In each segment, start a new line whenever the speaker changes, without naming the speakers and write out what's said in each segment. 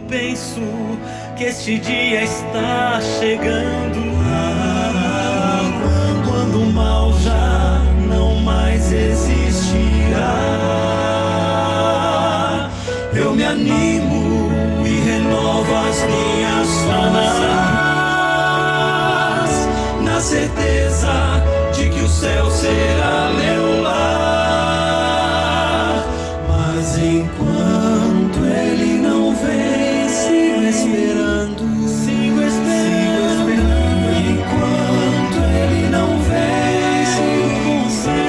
penso que este dia está chegando, quando o mal já não mais existirá, eu me animo e renovo as minhas forças, na certeza de que o céu será meu lar. Mas enquanto ele não vem, sigo esperando. Enquanto ele não vem, sigo com fé.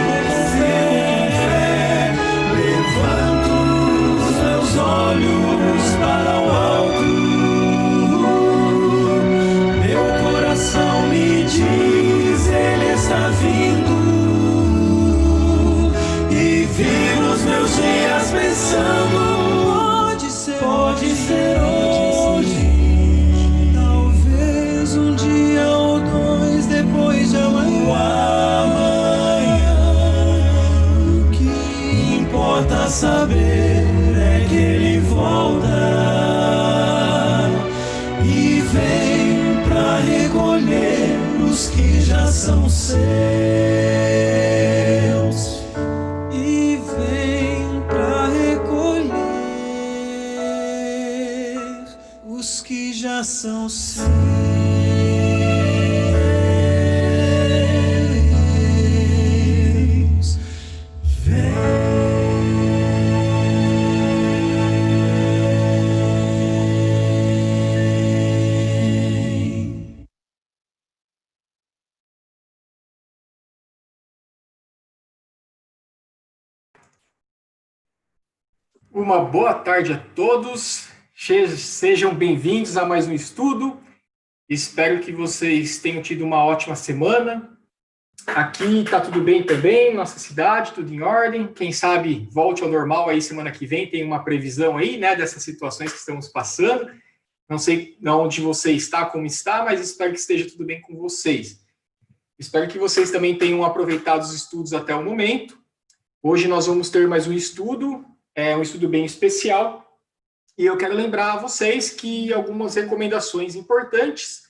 Levanto os meus olhos para o alto, meu coração me diz, ele está vindo. E vivo os meus dias pensando, pode ser hoje, talvez um dia ou dois depois de amanhã. O que importa saber é que ele volta e vem pra recolher os que já são seus. E vem pra recolher os que já são seus.
Uma boa tarde a todos, sejam bem-vindos a mais um estudo. Espero que vocês tenham tido uma ótima semana. Aqui está tudo bem também, nossa cidade, tudo em ordem. Quem sabe volte ao normal aí semana que vem, tem uma previsão aí, né, dessas situações que estamos passando. Não sei onde você está, como está, mas espero que esteja tudo bem com vocês. Espero que vocês também tenham aproveitado os estudos até o momento. Hoje nós vamos ter mais um estudo bem especial, e eu quero lembrar a vocês que algumas recomendações importantes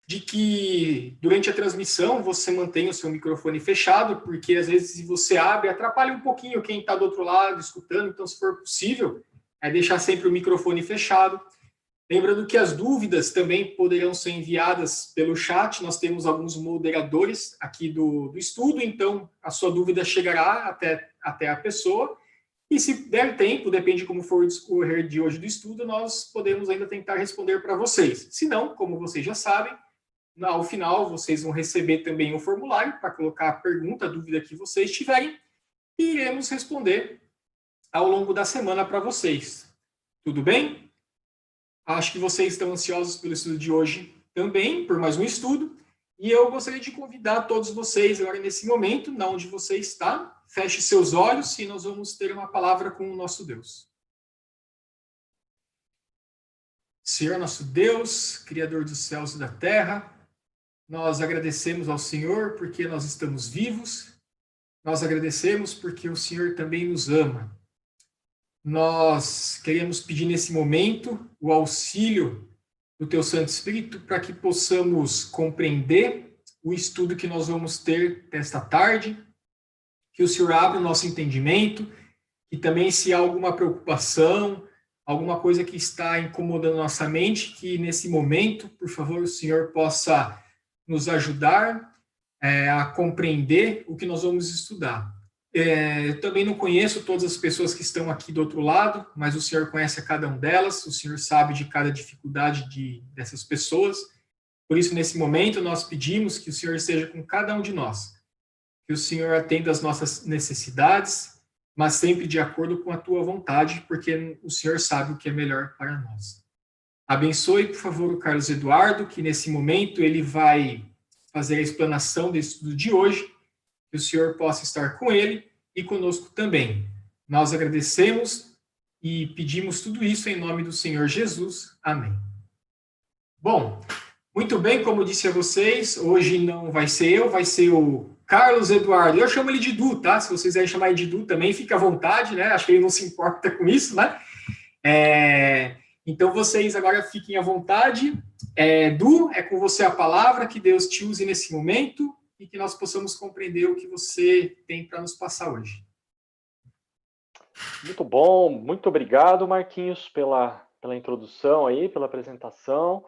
de que durante a transmissão você mantenha o seu microfone fechado, porque às vezes se você abre, atrapalha um pouquinho quem está do outro lado escutando, então se for possível, deixar sempre o microfone fechado. Lembrando que as dúvidas também poderão ser enviadas pelo chat, nós temos alguns moderadores aqui do estudo, então a sua dúvida chegará até a pessoa. E se der tempo, depende de como for o discorrer de hoje do estudo, nós podemos ainda tentar responder para vocês. Se não, como vocês já sabem, ao final vocês vão receber também um formulário para colocar a pergunta, a dúvida que vocês tiverem, e iremos responder ao longo da semana para vocês. Tudo bem? Acho que vocês estão ansiosos pelo estudo de hoje também, por mais um estudo, e eu gostaria de convidar todos vocês agora nesse momento, na onde você está. Feche seus olhos e nós vamos ter uma palavra com o nosso Deus. Senhor, nosso Deus, Criador dos céus e da terra, nós agradecemos ao Senhor porque nós estamos vivos, nós agradecemos porque o Senhor também nos ama. Nós queremos pedir nesse momento o auxílio do Teu Santo Espírito para que possamos compreender o estudo que nós vamos ter esta tarde, que o Senhor abra o nosso entendimento, e também se há alguma preocupação, alguma coisa que está incomodando nossa mente, que nesse momento, por favor, o Senhor possa nos ajudar a compreender o que nós vamos estudar. Eu também não conheço todas as pessoas que estão aqui do outro lado, mas o Senhor conhece a cada uma delas, o Senhor sabe de cada dificuldade dessas pessoas. Por isso, nesse momento, nós pedimos que o Senhor esteja com cada um de nós, que o Senhor atenda às nossas necessidades, mas sempre de acordo com a Tua vontade, porque o Senhor sabe o que é melhor para nós. Abençoe, por favor, o Carlos Eduardo, que nesse momento ele vai fazer a explanação desse estudo de hoje, que o Senhor possa estar com ele e conosco também. Nós agradecemos e pedimos tudo isso em nome do Senhor Jesus. Amém. Bom, muito bem, como eu disse a vocês, hoje não vai ser eu, vai ser o Carlos Eduardo. Eu chamo ele de Du, tá? Se vocês quiserem chamar ele de Du também, fica à vontade, né? Acho que ele não se importa com isso, né? Então, vocês agora fiquem à vontade. Du, é com você a palavra, que Deus te use nesse momento e que nós possamos compreender o que você tem para nos passar hoje.
Muito bom, muito obrigado, Marquinhos, pela introdução aí, pela apresentação.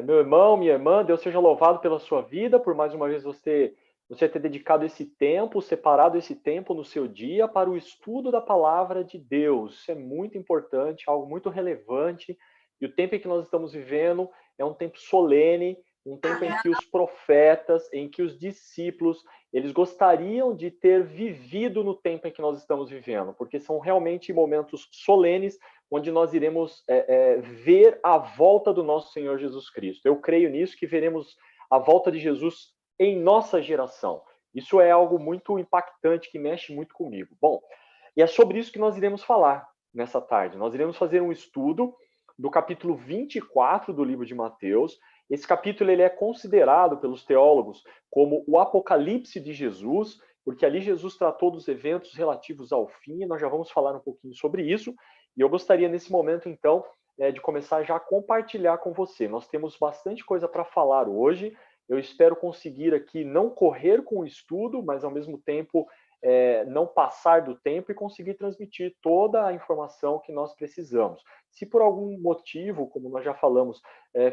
Meu irmão, minha irmã, Deus seja louvado pela sua vida, por mais uma vez você ter dedicado esse tempo, separado esse tempo no seu dia para o estudo da palavra de Deus. Isso é muito importante, algo muito relevante. E o tempo em que nós estamos vivendo é um tempo solene, um tempo em que os profetas, em que os discípulos, eles gostariam de ter vivido no tempo em que nós estamos vivendo, porque são realmente momentos solenes, onde nós iremos ver a volta do nosso Senhor Jesus Cristo. Eu creio nisso, que veremos a volta de Jesus em nossa geração. Isso é algo muito impactante, que mexe muito comigo. Bom, e é sobre isso que nós iremos falar nessa tarde. Nós iremos fazer um estudo do capítulo 24 do livro de Mateus. Esse capítulo ele é considerado pelos teólogos como o Apocalipse de Jesus, porque ali Jesus tratou dos eventos relativos ao fim, e nós já vamos falar um pouquinho sobre isso. E eu gostaria, nesse momento, então, de começar já a compartilhar com você. Nós temos bastante coisa para falar hoje. Eu espero conseguir aqui não correr com o estudo, mas, ao mesmo tempo, não passar do tempo e conseguir transmitir toda a informação que nós precisamos. Se por algum motivo, como nós já falamos,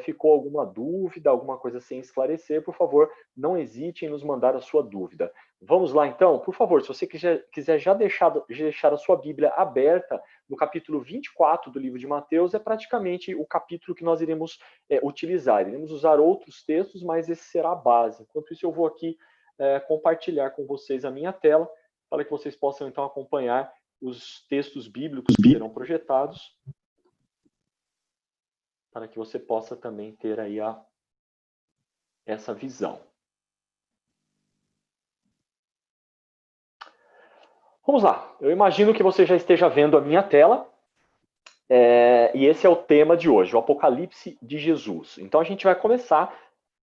ficou alguma dúvida, alguma coisa sem esclarecer, por favor, não hesite em nos mandar a sua dúvida. Vamos lá, então? Por favor, se você quiser já deixar a sua Bíblia aberta no capítulo 24 do livro de Mateus, é praticamente o capítulo que nós iremos utilizar. Iremos usar outros textos, mas esse será a base. Enquanto isso, eu vou aqui compartilhar com vocês a minha tela, para que vocês possam, então, acompanhar os textos bíblicos que serão projetados, para que você possa também ter aí essa visão. Vamos lá. Eu imagino que você já esteja vendo a minha tela, e esse é o tema de hoje, o Apocalipse de Jesus. Então, a gente vai começar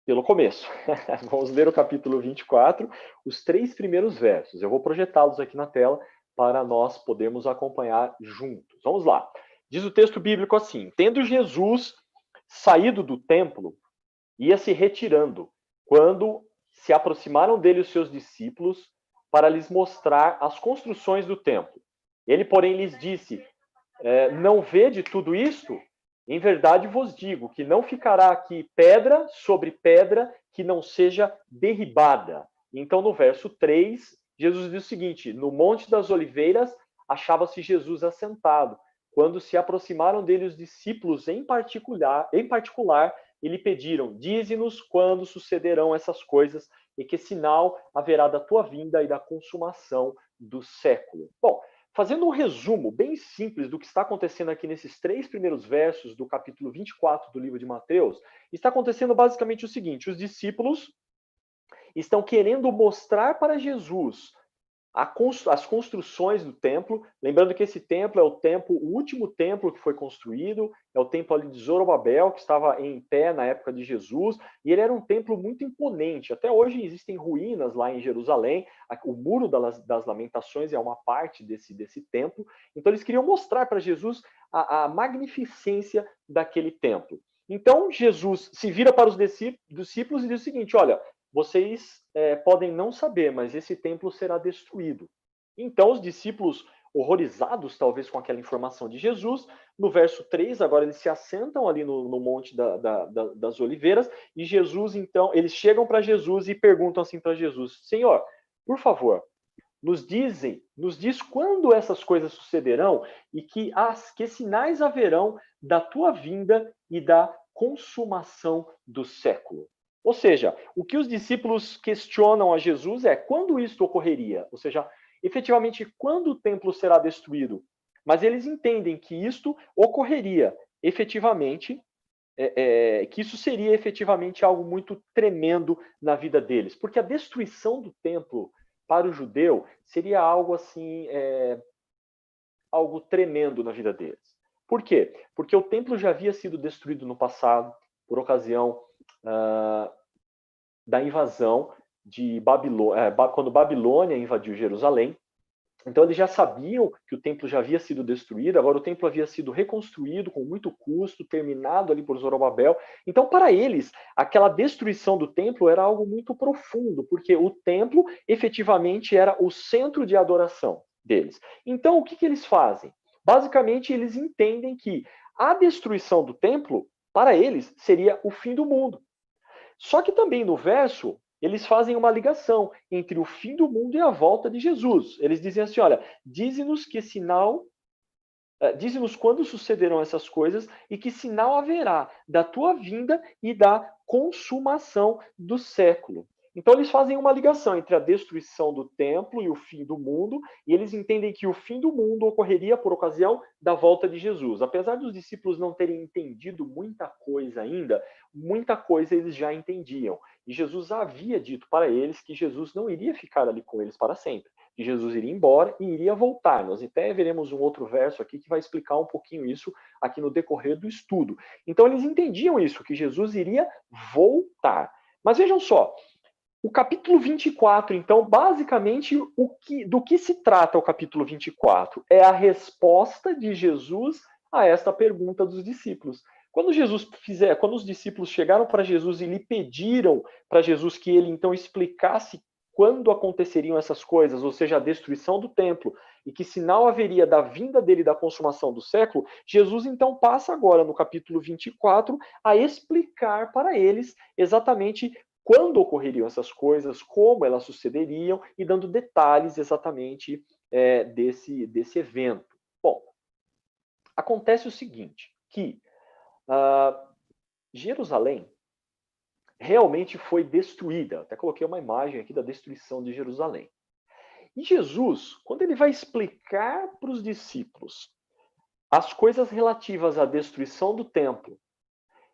pelo começo. Vamos ler o capítulo 24, os 3 primeiros versos. Eu vou projetá-los aqui na tela para nós podermos acompanhar juntos. Vamos lá. Diz o texto bíblico assim: tendo Jesus saído do templo, ia se retirando, quando se aproximaram dele os seus discípulos para lhes mostrar as construções do templo. Ele, porém, lhes disse: não vede tudo isto? Em verdade vos digo que não ficará aqui pedra sobre pedra que não seja derribada. Então, no verso 3, Jesus diz o seguinte: no Monte das Oliveiras achava-se Jesus assentado. Quando se aproximaram dele os discípulos em particular, e lhe pediram: dize-nos quando sucederão essas coisas e que sinal haverá da tua vinda e da consumação do século. Bom, fazendo um resumo bem simples do que está acontecendo aqui nesses 3 primeiros versos do capítulo 24 do livro de Mateus, está acontecendo basicamente o seguinte: os discípulos estão querendo mostrar para Jesus as construções do templo. Lembrando que esse templo é o último templo que foi construído, é o templo ali de Zorobabel, que estava em pé na época de Jesus, e ele era um templo muito imponente. Até hoje existem ruínas lá em Jerusalém, o Muro das Lamentações é uma parte desse templo. Então eles queriam mostrar para Jesus a magnificência daquele templo. Então Jesus se vira para os discípulos e diz o seguinte: olha, vocês podem não saber, mas esse templo será destruído. Então, os discípulos, horrorizados talvez com aquela informação de Jesus, no verso 3, agora eles se assentam ali no Monte das Oliveiras, e Jesus, então, eles chegam para Jesus e perguntam assim para Jesus: Senhor, por favor, nos diz quando essas coisas sucederão e que sinais haverão da tua vinda e da consumação do século. Ou seja, o que os discípulos questionam a Jesus é quando isto ocorreria, ou seja, efetivamente quando o templo será destruído. Mas eles entendem que isto ocorreria efetivamente, que isso seria efetivamente algo muito tremendo na vida deles, porque a destruição do templo para o judeu seria algo assim, algo tremendo na vida deles. Por quê? Porque o templo já havia sido destruído no passado, por ocasião da invasão de Babilônia, quando Babilônia invadiu Jerusalém. Então eles já sabiam que o templo já havia sido destruído, agora o templo havia sido reconstruído com muito custo, terminado ali por Zorobabel. Então para eles, aquela destruição do templo era algo muito profundo, porque o templo efetivamente era o centro de adoração deles. Então o que eles fazem? Basicamente eles entendem que a destruição do templo, para eles, seria o fim do mundo. Só que também no verso, eles fazem uma ligação entre o fim do mundo e a volta de Jesus. Eles dizem assim, olha, dize-nos que sinal, dize-nos quando sucederão essas coisas e que sinal haverá da tua vinda e da consumação do século. Então eles fazem uma ligação entre a destruição do templo e o fim do mundo, e eles entendem que o fim do mundo ocorreria por ocasião da volta de Jesus. Apesar dos discípulos não terem entendido muita coisa ainda, muita coisa eles já entendiam. E Jesus havia dito para eles que Jesus não iria ficar ali com eles para sempre, que Jesus iria embora e iria voltar. Nós até veremos um outro verso aqui que vai explicar um pouquinho isso aqui no decorrer do estudo. Então eles entendiam isso, que Jesus iria voltar. Mas vejam só, o capítulo 24, então, basicamente, do que se trata o capítulo 24? É a resposta de Jesus a esta pergunta dos discípulos. Quando os discípulos chegaram para Jesus e lhe pediram para Jesus que ele então explicasse quando aconteceriam essas coisas, ou seja, a destruição do templo, e que sinal haveria da vinda dele da consumação do século, Jesus então passa agora no capítulo 24 a explicar para eles exatamente quando ocorreriam essas coisas, como elas sucederiam, e dando detalhes exatamente desse evento. Bom, acontece o seguinte, que Jerusalém realmente foi destruída. Até coloquei uma imagem aqui da destruição de Jerusalém. E Jesus, quando ele vai explicar para os discípulos as coisas relativas à destruição do templo,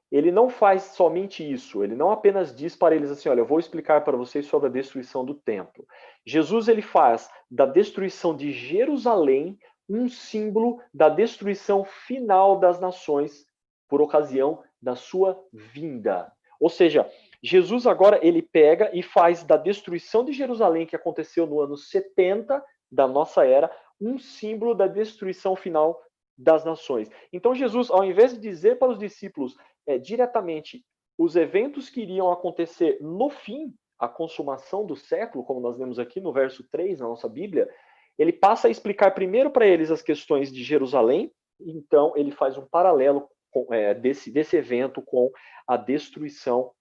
ele não faz somente isso, ele não apenas diz para eles assim, olha, eu vou explicar para vocês sobre a destruição do templo. Jesus, ele faz da destruição de Jerusalém um símbolo da destruição final das nações por ocasião da sua vinda. Ou seja, Jesus agora ele pega e faz da destruição de Jerusalém, que aconteceu no ano 70 da nossa era, um símbolo da destruição final das nações. Então Jesus, ao invés de dizer para os discípulos diretamente os eventos que iriam acontecer no fim, a consumação do século, como nós lemos aqui no verso 3 na nossa Bíblia, ele passa a explicar primeiro para eles as questões de Jerusalém, então ele faz um paralelo desse evento com a destruição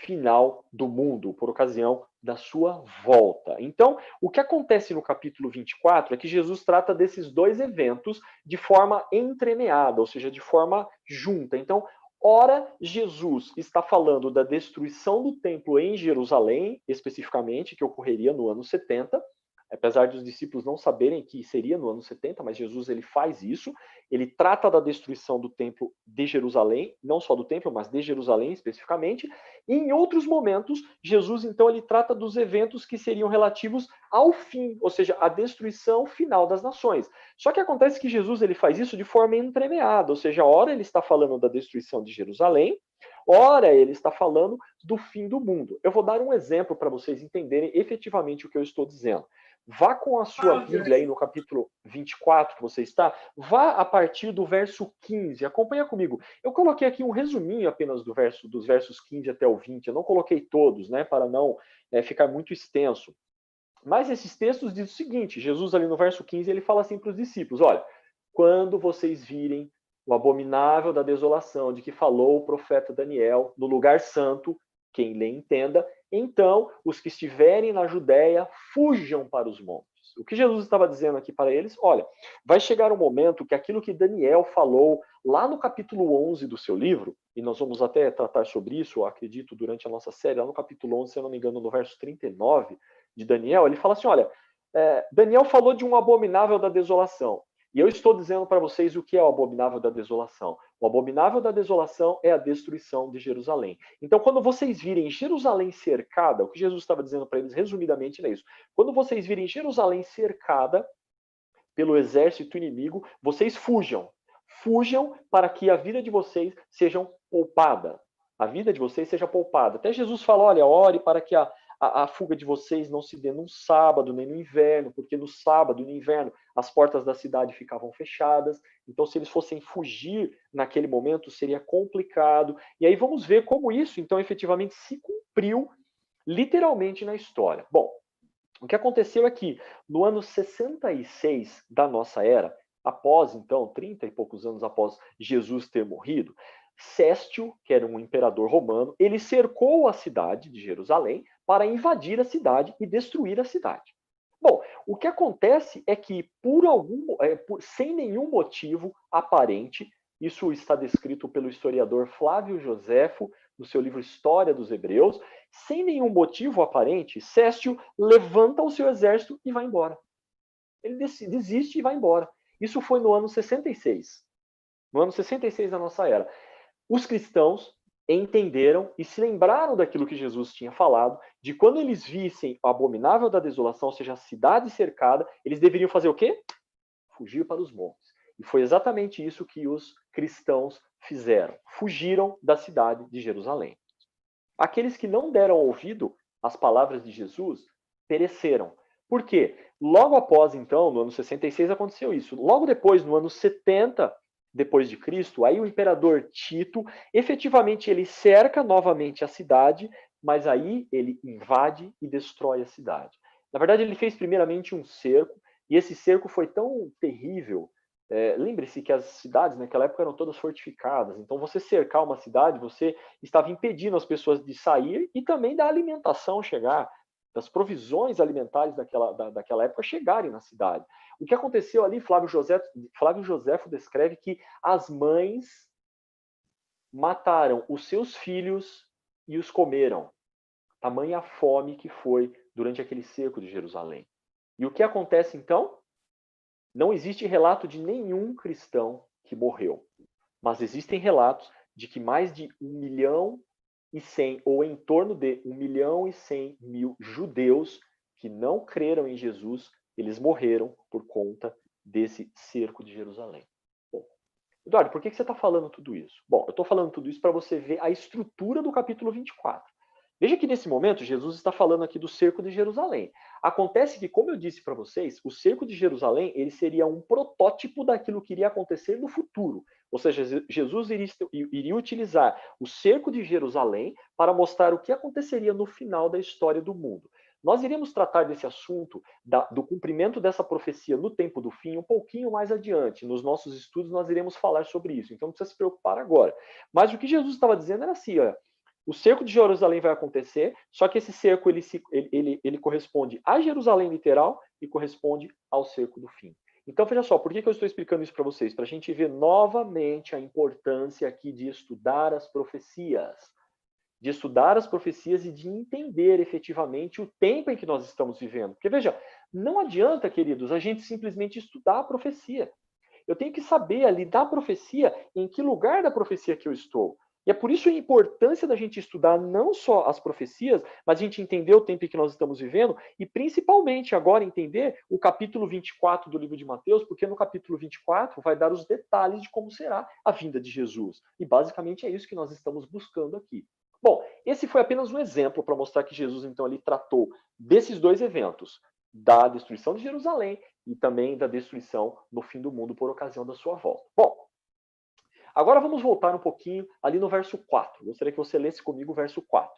final do mundo, por ocasião da sua volta. Então, o que acontece no capítulo 24 é que Jesus trata desses dois eventos de forma entremeada, ou seja, de forma junta. Então, ora, Jesus está falando da destruição do templo em Jerusalém, especificamente, que ocorreria no ano 70, apesar dos discípulos não saberem que seria no ano 70, mas Jesus ele faz isso, ele trata da destruição do templo de Jerusalém, não só do templo, mas de Jerusalém especificamente, e em outros momentos, Jesus então ele trata dos eventos que seriam relativos ao fim, ou seja, a destruição final das nações. Só que acontece que Jesus ele faz isso de forma entremeada, ou seja, ora ele está falando da destruição de Jerusalém, ora ele está falando do fim do mundo. Eu vou dar um exemplo para vocês entenderem efetivamente o que eu estou dizendo. Vá com a sua Bíblia aí no capítulo 24 que você está, vá a partir do verso 15, acompanha comigo. Eu coloquei aqui um resuminho apenas dos versos 15 até o 20, eu não coloquei todos, né, para não ficar muito extenso. Mas esses textos dizem o seguinte, Jesus ali no verso 15, ele fala assim para os discípulos, olha, quando vocês virem o abominável da desolação de que falou o profeta Daniel no lugar santo, quem lê entenda, então os que estiverem na Judéia fujam para os montes. O que Jesus estava dizendo aqui para eles, olha, vai chegar um momento que aquilo que Daniel falou lá no capítulo 11 do seu livro, e nós vamos até tratar sobre isso, eu acredito, durante a nossa série, lá no capítulo 11, se eu não me engano, no verso 39 de Daniel, ele fala assim, olha, Daniel falou de um abominável da desolação. E eu estou dizendo para vocês o que é o abominável da desolação. O abominável da desolação é a destruição de Jerusalém. Então, quando vocês virem Jerusalém cercada, o que Jesus estava dizendo para eles, resumidamente, é isso. Quando vocês virem Jerusalém cercada pelo exército inimigo, vocês fujam. Fujam para que a vida de vocês seja poupada. A vida de vocês seja poupada. Até Jesus falou, olha, ore para que a a fuga de vocês não se dê num sábado, nem no inverno, porque no sábado e no inverno as portas da cidade ficavam fechadas, então se eles fossem fugir naquele momento seria complicado. E aí vamos ver como isso, então, efetivamente se cumpriu literalmente na história. Bom, o que aconteceu é que no ano 66 da nossa era, após, então, 30 e poucos anos após Jesus ter morrido, Céstio, que era um imperador romano, ele cercou a cidade de Jerusalém para invadir a cidade e destruir a cidade. Bom, o que acontece é que, sem nenhum motivo aparente, isso está descrito pelo historiador Flávio Joséfo, no seu livro História dos Hebreus, sem nenhum motivo aparente, Céstio levanta o seu exército e vai embora. Ele desiste e vai embora. Isso foi no ano 66. No ano 66 da nossa era. Os cristãos entenderam e se lembraram daquilo que Jesus tinha falado, de quando eles vissem o abominável da desolação, ou seja, a cidade cercada, eles deveriam fazer o quê? Fugir para os montes. E foi exatamente isso que os cristãos fizeram. Fugiram da cidade de Jerusalém. Aqueles que não deram ouvido às palavras de Jesus pereceram. Por quê? Logo após, então, no ano 66 aconteceu isso. Logo depois, no ano 70 depois de Cristo, aí o imperador Tito, efetivamente ele cerca novamente a cidade, mas aí ele invade e destrói a cidade. Na verdade, ele fez primeiramente um cerco, e esse cerco foi tão terrível. Lembre-se que as cidades naquela época eram todas fortificadas, então você cercar uma cidade, você estava impedindo as pessoas de sair e também da alimentação chegar, das provisões alimentares daquela época chegarem na cidade. O que aconteceu ali, Flávio Joséfo descreve que as mães mataram os seus filhos e os comeram. Tamanha fome que foi durante aquele cerco de Jerusalém. E o que acontece então? Não existe relato de nenhum cristão que morreu, mas existem relatos de que mais de 1.100.000, ou em torno de 1.100.000 judeus que não creram em Jesus, eles morreram por conta desse cerco de Jerusalém. Bom, Eduardo, por que você está falando tudo isso? Bom, eu estou falando tudo isso para você ver a estrutura do capítulo 24. Veja que nesse momento Jesus está falando aqui do cerco de Jerusalém. Acontece que, como eu disse para vocês, o cerco de Jerusalém ele seria um protótipo daquilo que iria acontecer no futuro. Ou seja, Jesus iria utilizar o cerco de Jerusalém para mostrar o que aconteceria no final da história do mundo. Nós iremos tratar desse assunto, do cumprimento dessa profecia no tempo do fim, um pouquinho mais adiante. Nos nossos estudos nós iremos falar sobre isso, então não precisa se preocupar agora. Mas o que Jesus estava dizendo era assim, olha, o cerco de Jerusalém vai acontecer, só que esse cerco ele corresponde a Jerusalém literal e corresponde ao cerco do fim. Então, veja só, por que eu estou explicando isso para vocês? Para a gente ver novamente a importância aqui de estudar as profecias. De estudar as profecias e de entender efetivamente o tempo em que nós estamos vivendo. Porque, veja, não adianta, queridos, a gente simplesmente estudar a profecia. Eu tenho que saber ali da profecia, em que lugar da profecia que eu estou. E é por isso a importância da gente estudar não só as profecias, mas a gente entender o tempo em que nós estamos vivendo e principalmente agora entender o capítulo 24 do livro de Mateus, porque no capítulo 24 vai dar os detalhes de como será a vinda de Jesus. E basicamente é isso que nós estamos buscando aqui. Bom, esse foi apenas um exemplo para mostrar que Jesus então ele tratou desses dois eventos, da destruição de Jerusalém e também da destruição no fim do mundo por ocasião da sua volta. Bom, agora vamos voltar um pouquinho ali no verso 4. Gostaria que você lesse comigo o verso 4.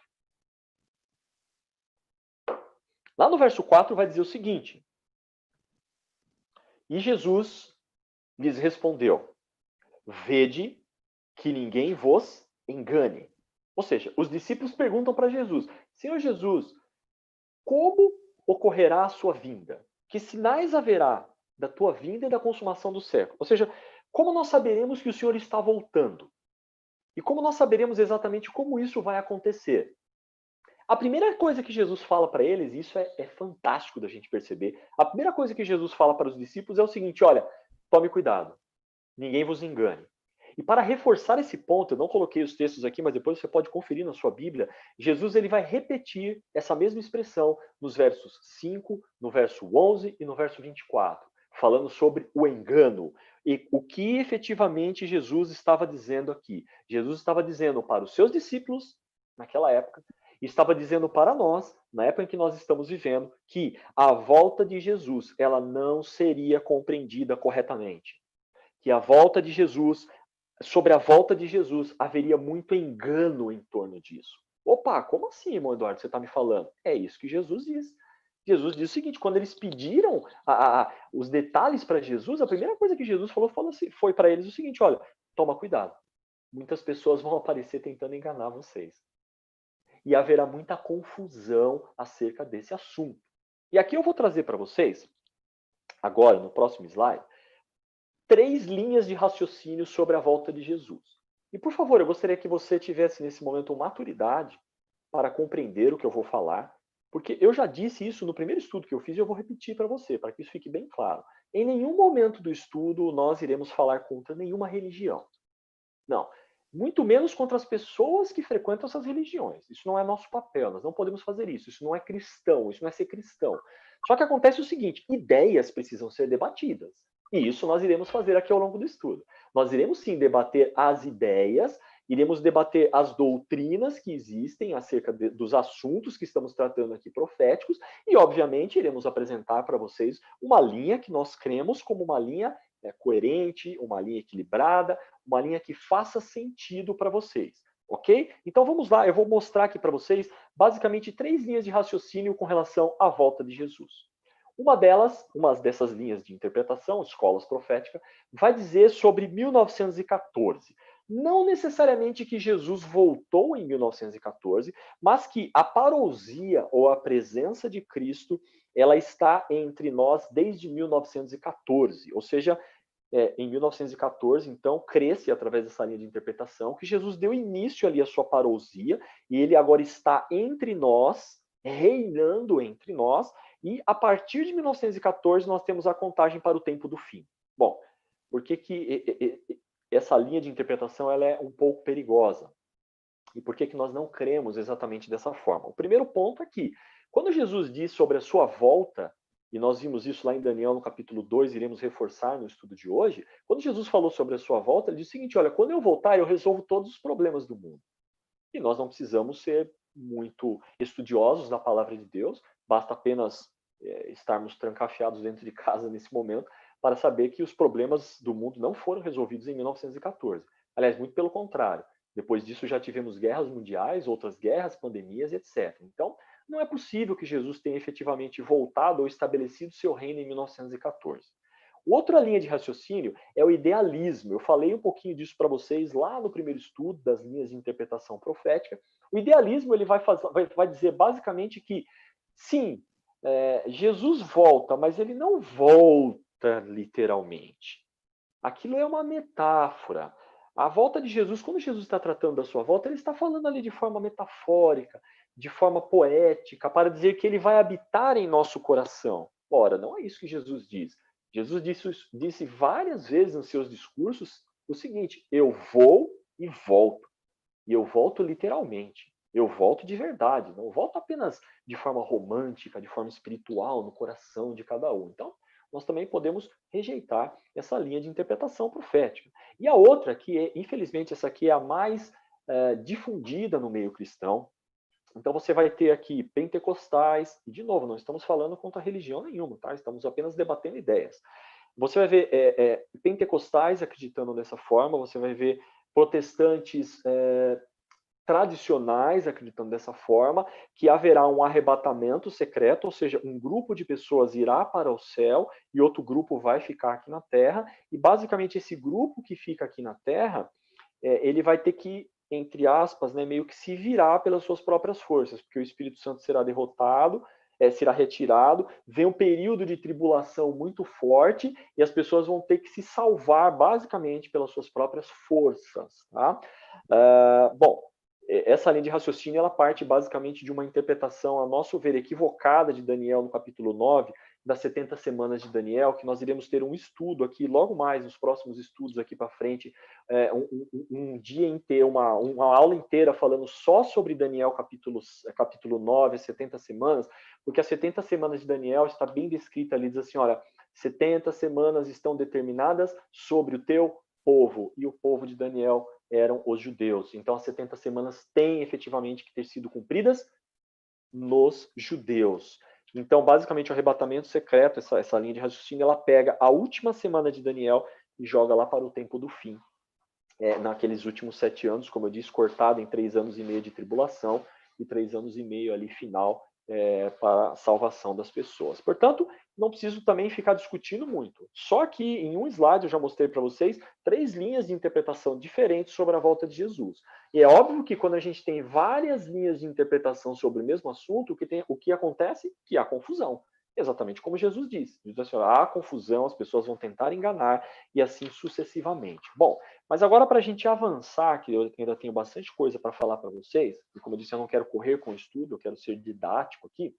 Lá no verso 4 vai dizer o seguinte: E Jesus lhes respondeu: Vede que ninguém vos engane. Ou seja, os discípulos perguntam para Jesus: Senhor Jesus, como ocorrerá a sua vinda? Que sinais haverá da tua vinda e da consumação do século? Ou seja, como nós saberemos que o Senhor está voltando? E como nós saberemos exatamente como isso vai acontecer? A primeira coisa que Jesus fala para eles, e isso é fantástico da gente perceber, a primeira coisa que Jesus fala para os discípulos é o seguinte: olha, tome cuidado, ninguém vos engane. E para reforçar esse ponto, eu não coloquei os textos aqui, mas depois você pode conferir na sua Bíblia, Jesus ele vai repetir essa mesma expressão nos versos 5, no verso 11 e no verso 24, falando sobre o engano. E o que efetivamente Jesus estava dizendo aqui? Jesus estava dizendo para os seus discípulos, naquela época, e estava dizendo para nós na época em que nós estamos vivendo, que a volta de Jesus, ela não seria compreendida corretamente. Que a volta de Jesus, sobre a volta de Jesus, haveria muito engano em torno disso. Opa, como assim, irmão Eduardo, você está me falando? É isso que Jesus diz. Jesus diz o seguinte, quando eles pediram os detalhes para Jesus, a primeira coisa que Jesus falou assim, foi para eles o seguinte, olha, toma cuidado, muitas pessoas vão aparecer tentando enganar vocês. E haverá muita confusão acerca desse assunto. E aqui eu vou trazer para vocês, agora, no próximo slide, 3 linhas de raciocínio sobre a volta de Jesus. E, por favor, eu gostaria que você tivesse nesse momento maturidade para compreender o que eu vou falar, porque eu já disse isso no primeiro estudo que eu fiz e eu vou repetir para você, para que isso fique bem claro. Em nenhum momento do estudo nós iremos falar contra nenhuma religião. Não. Muito menos contra as pessoas que frequentam essas religiões. Isso não é nosso papel, nós não podemos fazer isso. Isso não é cristão, isso não é ser cristão. Só que acontece o seguinte, ideias precisam ser debatidas. E isso nós iremos fazer aqui ao longo do estudo. Nós iremos sim debater as ideias, iremos debater as doutrinas que existem acerca dos assuntos que estamos tratando aqui proféticos e, obviamente, iremos apresentar para vocês uma linha que nós cremos como uma linha coerente, uma linha equilibrada, uma linha que faça sentido para vocês, ok? Então vamos lá, eu vou mostrar aqui para vocês basicamente 3 linhas de raciocínio com relação à volta de Jesus. Uma dessas linhas de interpretação, escolas proféticas, vai dizer sobre 1914. Não necessariamente que Jesus voltou em 1914, mas que a parousia ou a presença de Cristo, ela está entre nós desde 1914. Ou seja, em 1914, então, cresce através dessa linha de interpretação que Jesus deu início ali à sua parousia e ele agora está entre nós, reinando entre nós, e a partir de 1914 nós temos a contagem para o tempo do fim. Bom, por que essa linha de interpretação ela é um pouco perigosa? E por que nós não cremos exatamente dessa forma? O primeiro ponto é que, quando Jesus diz sobre a sua volta, e nós vimos isso lá em Daniel no capítulo 2, iremos reforçar no estudo de hoje, quando Jesus falou sobre a sua volta, ele disse o seguinte, olha, quando eu voltar, eu resolvo todos os problemas do mundo. E nós não precisamos ser muito estudiosos da palavra de Deus, basta apenas estarmos trancafiados dentro de casa nesse momento para saber que os problemas do mundo não foram resolvidos em 1914. Aliás, muito pelo contrário. Depois disso já tivemos guerras mundiais, outras guerras, pandemias, etc. Então, não é possível que Jesus tenha efetivamente voltado ou estabelecido seu reino em 1914. Outra linha de raciocínio é o idealismo. Eu falei um pouquinho disso para vocês lá no primeiro estudo das linhas de interpretação profética. O idealismo ele vai dizer basicamente que, sim, Jesus volta, mas ele não volta literalmente. Aquilo é uma metáfora. A volta de Jesus, quando Jesus está tratando da sua volta, ele está falando ali de forma metafórica, de forma poética, para dizer que ele vai habitar em nosso coração. Ora, não é isso que Jesus diz. Jesus disse várias vezes nos seus discursos o seguinte: eu vou e volto. E eu volto literalmente. Eu volto de verdade. Não volto apenas de forma romântica, de forma espiritual, no coração de cada um. Então, nós também podemos rejeitar essa linha de interpretação profética. E a outra, que infelizmente essa aqui é a mais difundida no meio cristão. Então você vai ter aqui pentecostais, e de novo, não estamos falando contra religião nenhuma, tá? Estamos apenas debatendo ideias. Você vai ver pentecostais acreditando dessa forma, você vai ver protestantes tradicionais acreditando dessa forma, que haverá um arrebatamento secreto, ou seja, um grupo de pessoas irá para o céu e outro grupo vai ficar aqui na terra, e basicamente esse grupo que fica aqui na terra, ele vai ter que, entre aspas, meio que se virar pelas suas próprias forças, porque o Espírito Santo será derrotado, será retirado, vem um período de tribulação muito forte e as pessoas vão ter que se salvar basicamente pelas suas próprias forças. Tá? Bom, essa linha de raciocínio ela parte basicamente de uma interpretação, a nosso ver, equivocada de Daniel no capítulo 9, das 70 semanas de Daniel, que nós iremos ter um estudo aqui, logo mais, nos próximos estudos aqui para frente, um dia inteiro, uma aula inteira falando só sobre Daniel capítulo 9, 70 semanas, porque as 70 semanas de Daniel está bem descrita ali, diz assim, olha, 70 semanas estão determinadas sobre o teu povo, e o povo de Daniel eram os judeus. Então, as 70 semanas têm efetivamente que ter sido cumpridas nos judeus. Então, basicamente, o arrebatamento secreto, essa linha de raciocínio, ela pega a última semana de Daniel e joga lá para o tempo do fim. Naqueles últimos 7 anos, como eu disse, cortado em 3 anos e meio de tribulação e 3 anos e meio ali final para a salvação das pessoas. Portanto, não preciso também ficar discutindo muito. Só que em um slide eu já mostrei para vocês 3 linhas de interpretação diferentes sobre a volta de Jesus. E é óbvio que quando a gente tem várias linhas de interpretação sobre o mesmo assunto, o que acontece? Que há confusão. Exatamente como Jesus disse. Diz assim, há confusão, as pessoas vão tentar enganar e assim sucessivamente. Bom, mas agora para a gente avançar, que eu ainda tenho bastante coisa para falar para vocês, e como eu disse, eu não quero correr com o estudo, eu quero ser didático aqui,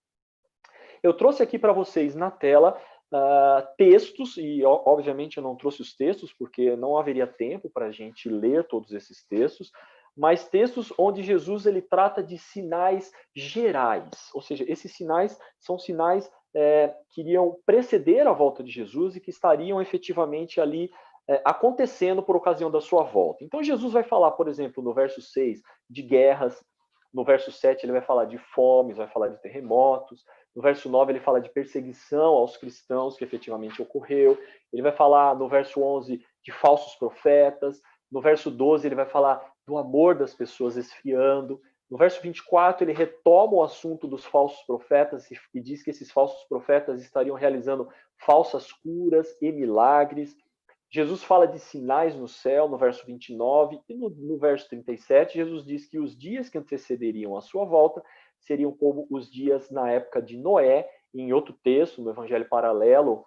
eu trouxe aqui para vocês na tela textos, e obviamente eu não trouxe os textos, porque não haveria tempo para a gente ler todos esses textos, mas textos onde Jesus ele trata de sinais gerais, ou seja, esses sinais são sinais que iriam preceder a volta de Jesus e que estariam efetivamente ali acontecendo por ocasião da sua volta. Então Jesus vai falar, por exemplo, no verso 6, de guerras, no verso 7 ele vai falar de fomes, vai falar de terremotos, no verso 9 ele fala de perseguição aos cristãos que efetivamente ocorreu, ele vai falar no verso 11 de falsos profetas, no verso 12 ele vai falar do amor das pessoas esfriando, no verso 24 ele retoma o assunto dos falsos profetas e diz que esses falsos profetas estariam realizando falsas curas e milagres. Jesus fala de sinais no céu, no verso 29, e no verso 37, Jesus diz que os dias que antecederiam a sua volta seriam como os dias na época de Noé. Em outro texto, no Evangelho Paralelo,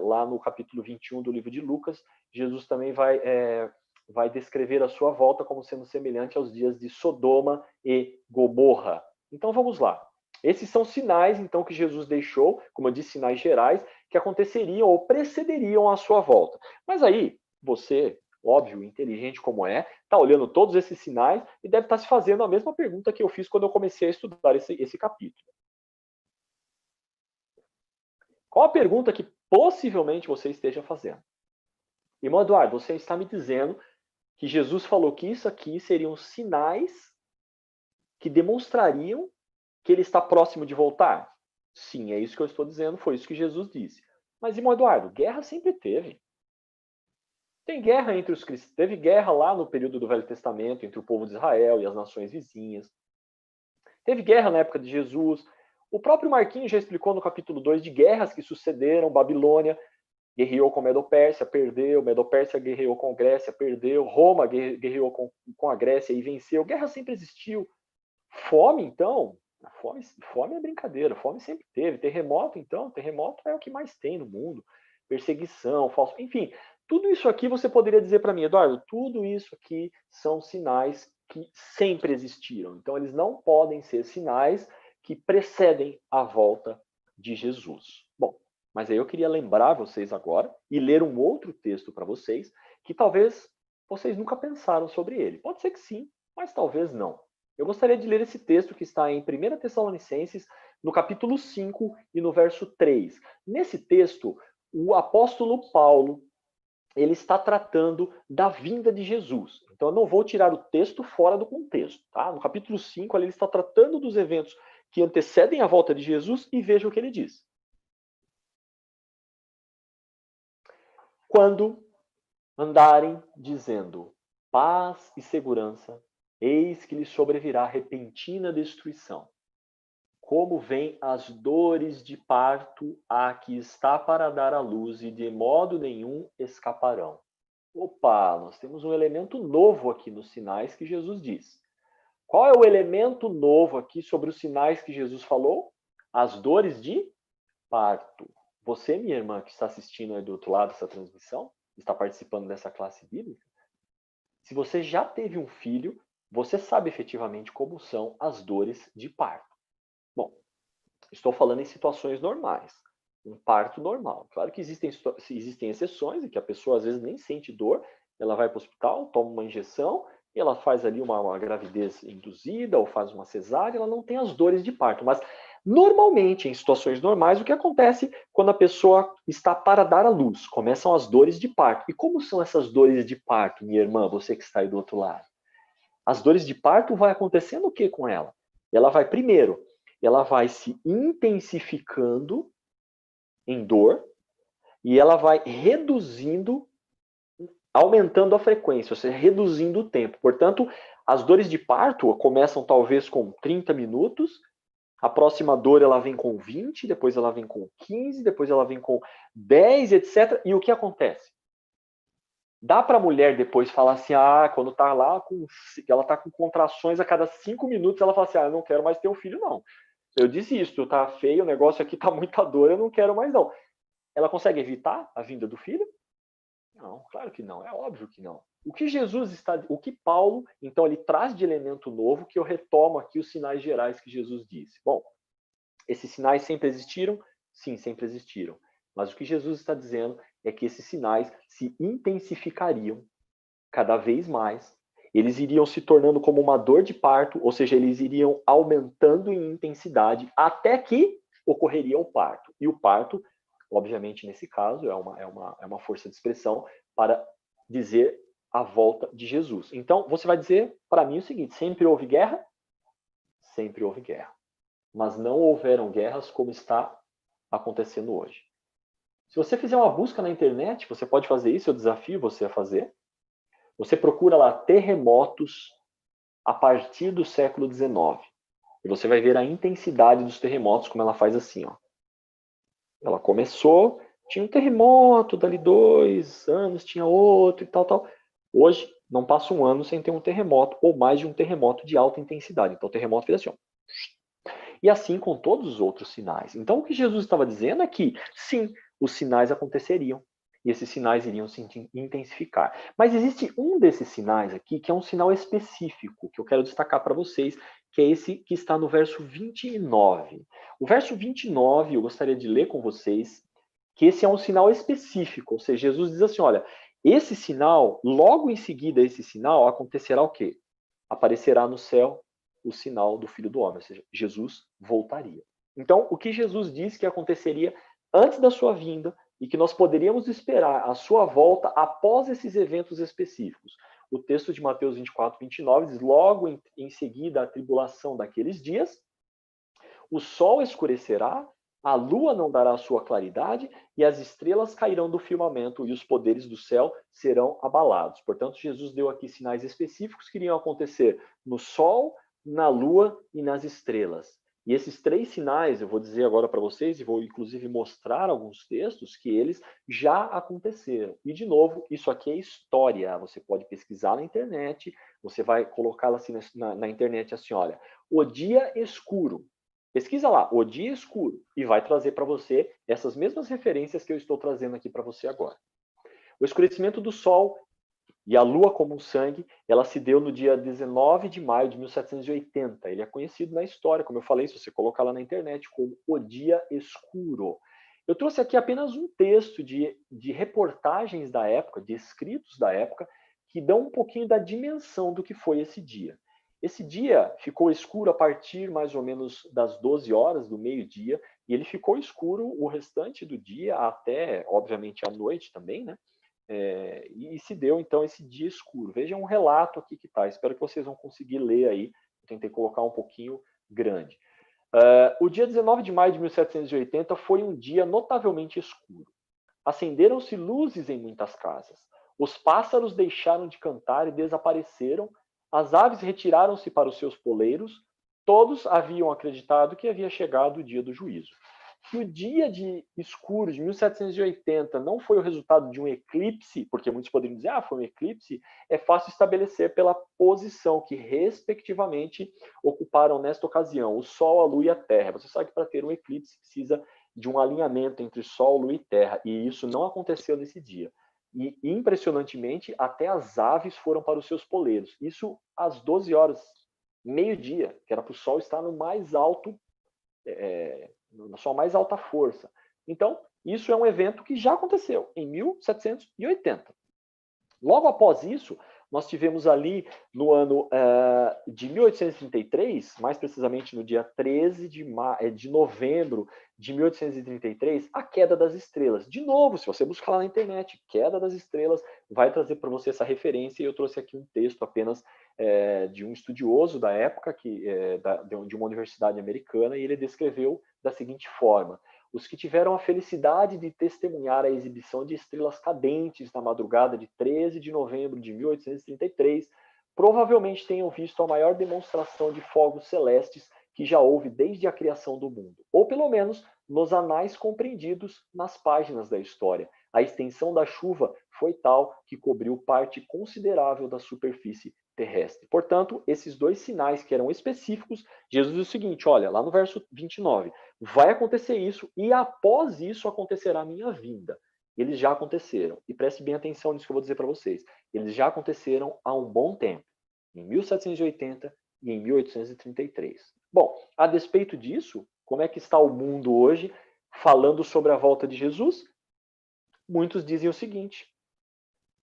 lá no capítulo 21 do livro de Lucas, Jesus também vai descrever a sua volta como sendo semelhante aos dias de Sodoma e Gomorra. Então vamos lá. Esses são sinais, então, que Jesus deixou, como eu disse, sinais gerais, que aconteceriam ou precederiam a sua volta. Mas aí, você, óbvio, inteligente como está olhando todos esses sinais e deve estar se fazendo a mesma pergunta que eu fiz quando eu comecei a estudar esse capítulo. Qual a pergunta que possivelmente você esteja fazendo? Irmão Eduardo, você está me dizendo que Jesus falou que isso aqui seriam sinais que demonstrariam que ele está próximo de voltar? Sim, é isso que eu estou dizendo, foi isso que Jesus disse. Mas, irmão Eduardo, guerra sempre teve. Tem guerra entre os cristãos. Teve guerra lá no período do Velho Testamento entre o povo de Israel e as nações vizinhas. Teve guerra na época de Jesus. O próprio Marquinhos já explicou no capítulo 2 de guerras que sucederam. Babilônia guerreou com Medo-Pérsia, perdeu. Medo-Pérsia guerreou com Grécia, perdeu. Roma guerreou com a Grécia e venceu. Guerra sempre existiu. Fome, então, fome é brincadeira, fome sempre teve. Terremoto, então, terremoto é o que mais tem no mundo. Perseguição, falso, enfim, tudo isso aqui você poderia dizer para mim, Eduardo, tudo isso aqui são sinais que sempre existiram. Então, eles não podem ser sinais que precedem a volta de Jesus. Bom, mas aí eu queria lembrar vocês agora e ler um outro texto para vocês que talvez vocês nunca pensaram sobre ele. Pode ser que sim, mas talvez não. Eu gostaria de ler esse texto que está em 1 Tessalonicenses, no capítulo 5 e no verso 3. Nesse texto, o apóstolo Paulo ele está tratando da vinda de Jesus. Então, eu não vou tirar o texto fora do contexto. Tá? No capítulo 5, ele está tratando dos eventos que antecedem a volta de Jesus e veja o que ele diz. Quando andarem dizendo paz e segurança, eis que lhe sobrevirá repentina destruição. Como vêm as dores de parto a que está para dar à luz e de modo nenhum escaparão. Opa, nós temos um elemento novo aqui nos sinais que Jesus diz. Qual é o elemento novo aqui sobre os sinais que Jesus falou? As dores de parto. Você, minha irmã, que está assistindo aí do outro lado dessa transmissão, está participando dessa classe bíblica, se você já teve um filho, você sabe efetivamente como são as dores de parto. Bom, estou falando em situações normais, um parto normal. Claro que existem exceções em que a pessoa às vezes nem sente dor, ela vai para o hospital, toma uma injeção, e ela faz ali uma gravidez induzida ou faz uma cesárea, ela não tem as dores de parto. Mas normalmente, em situações normais, o que acontece quando a pessoa está para dar à luz? Começam as dores de parto. E como são essas dores de parto, minha irmã, você que está aí do outro lado? As dores de parto vai acontecendo o que com ela? Ela vai primeiro ela vai se intensificando em dor e ela vai reduzindo, aumentando a frequência, ou seja, reduzindo o tempo. Portanto, as dores de parto começam talvez com 30 minutos, a próxima dor ela vem com 20, depois ela vem com 15, depois ela vem com 10, etc. E o que acontece? Dá para a mulher depois falar assim, quando tá lá, ela tá com contrações a cada 5 minutos, ela fala assim, eu não quero mais ter um filho, não. Eu desisto, tá feio, o negócio aqui tá muita dor, eu não quero mais, não. Ela consegue evitar a vinda do filho? Não, claro que não, é óbvio que não. O que Paulo, então, ele traz de elemento novo, que eu retomo aqui os sinais gerais que Jesus disse. Bom, esses sinais sempre existiram? Sim, sempre existiram. Mas o que Jesus está dizendo é que esses sinais se intensificariam cada vez mais. Eles iriam se tornando como uma dor de parto, ou seja, eles iriam aumentando em intensidade até que ocorreria o parto. E o parto, obviamente, nesse caso, é uma força de expressão para dizer a volta de Jesus. Então, você vai dizer para mim o seguinte: sempre houve guerra? Sempre houve guerra. Mas não houveram guerras como está acontecendo hoje. Se você fizer uma busca na internet, você pode fazer isso, eu desafio você a fazer. Você procura lá terremotos a partir do século XIX. E você vai ver a intensidade dos terremotos, como ela faz assim, ó. Ela começou, tinha um terremoto, dali 2 anos, tinha outro e tal, tal. Hoje, não passa um ano sem ter um terremoto, ou mais de um terremoto de alta intensidade. Então, o terremoto fez assim, ó. E assim com todos os outros sinais. Então, o que Jesus estava dizendo é que, sim, os sinais aconteceriam. E esses sinais iriam se intensificar. Mas existe um desses sinais aqui, que é um sinal específico, que eu quero destacar para vocês, que é esse que está no verso 29. O verso 29, eu gostaria de ler com vocês, que esse é um sinal específico. Ou seja, Jesus diz assim, olha, esse sinal, logo em seguida esse sinal, acontecerá o quê? Aparecerá no céu o sinal do Filho do Homem, ou seja, Jesus voltaria. Então, o que Jesus disse que aconteceria antes da sua vinda e que nós poderíamos esperar a sua volta após esses eventos específicos. O texto de Mateus 24, 29 diz, logo em seguida a tribulação daqueles dias, o sol escurecerá, a lua não dará sua claridade e as estrelas cairão do firmamento e os poderes do céu serão abalados. Portanto, Jesus deu aqui sinais específicos que iriam acontecer no sol, na lua e nas estrelas. E esses 3 sinais, eu vou dizer agora para vocês, e vou inclusive mostrar alguns textos que eles já aconteceram. E, de novo, isso aqui é história. Você pode pesquisar na internet, você vai colocá-la assim na internet assim, olha, o dia escuro. Pesquisa lá, o dia escuro, e vai trazer para você essas mesmas referências que eu estou trazendo aqui para você agora. O escurecimento do sol e a lua como um sangue, ela se deu no dia 19 de maio de 1780. Ele é conhecido na história, como eu falei, se você colocar lá na internet, como o dia escuro. Eu trouxe aqui apenas um texto de reportagens da época, de escritos da época, que dão um pouquinho da dimensão do que foi esse dia. Esse dia ficou escuro a partir mais ou menos das 12 horas do meio-dia, e ele ficou escuro o restante do dia até, obviamente, à noite também, né? E se deu, então, esse dia escuro. Vejam um relato aqui que está. Espero que vocês vão conseguir ler aí. Eu tentei colocar um pouquinho grande. O dia 19 de maio de 1780 foi um dia notavelmente escuro. Acenderam-se luzes em muitas casas. Os pássaros deixaram de cantar e desapareceram. As aves retiraram-se para os seus poleiros. Todos haviam acreditado que havia chegado o dia do juízo. Que o dia de escuro de 1780 não foi o resultado de um eclipse, porque muitos poderiam dizer, foi um eclipse, é fácil estabelecer pela posição que, respectivamente, ocuparam nesta ocasião o Sol, a Lua e a Terra. Você sabe que para ter um eclipse precisa de um alinhamento entre Sol, Lua e Terra, e isso não aconteceu nesse dia. E, impressionantemente, até as aves foram para os seus poleiros. Isso às 12 horas, meio-dia, que era para o Sol estar no mais alto, na sua mais alta força. Então, isso é um evento que já aconteceu em 1780. Logo após isso, nós tivemos ali no ano de 1833, mais precisamente no dia 13 de novembro de 1833, a queda das estrelas. De novo, se você buscar lá na internet, queda das estrelas, vai trazer para você essa referência, e eu trouxe aqui um texto apenas de um estudioso da época, de uma universidade americana, e ele descreveu da seguinte forma: os que tiveram a felicidade de testemunhar a exibição de estrelas cadentes na madrugada de 13 de novembro de 1833, provavelmente tenham visto a maior demonstração de fogos celestes que já houve desde a criação do mundo, ou pelo menos nos anais compreendidos nas páginas da história. A extensão da chuva foi tal que cobriu parte considerável da superfície terrestre. Portanto, esses dois sinais que eram específicos, Jesus diz o seguinte, olha, lá no verso 29, vai acontecer isso e após isso acontecerá a minha vinda. Eles já aconteceram. E preste bem atenção nisso que eu vou dizer para vocês. Eles já aconteceram há um bom tempo, em 1780 e em 1833. Bom, a despeito disso, como é que está o mundo hoje falando sobre a volta de Jesus? Muitos dizem o seguinte,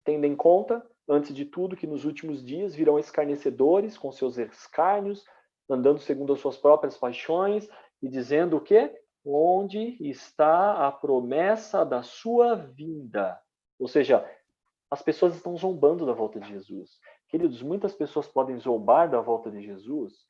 tendo em conta, antes de tudo, que nos últimos dias virão escarnecedores com seus escárnios, andando segundo as suas próprias paixões e dizendo o quê? Onde está a promessa da sua vinda? Ou seja, as pessoas estão zombando da volta de Jesus. Queridos, muitas pessoas podem zombar da volta de Jesus,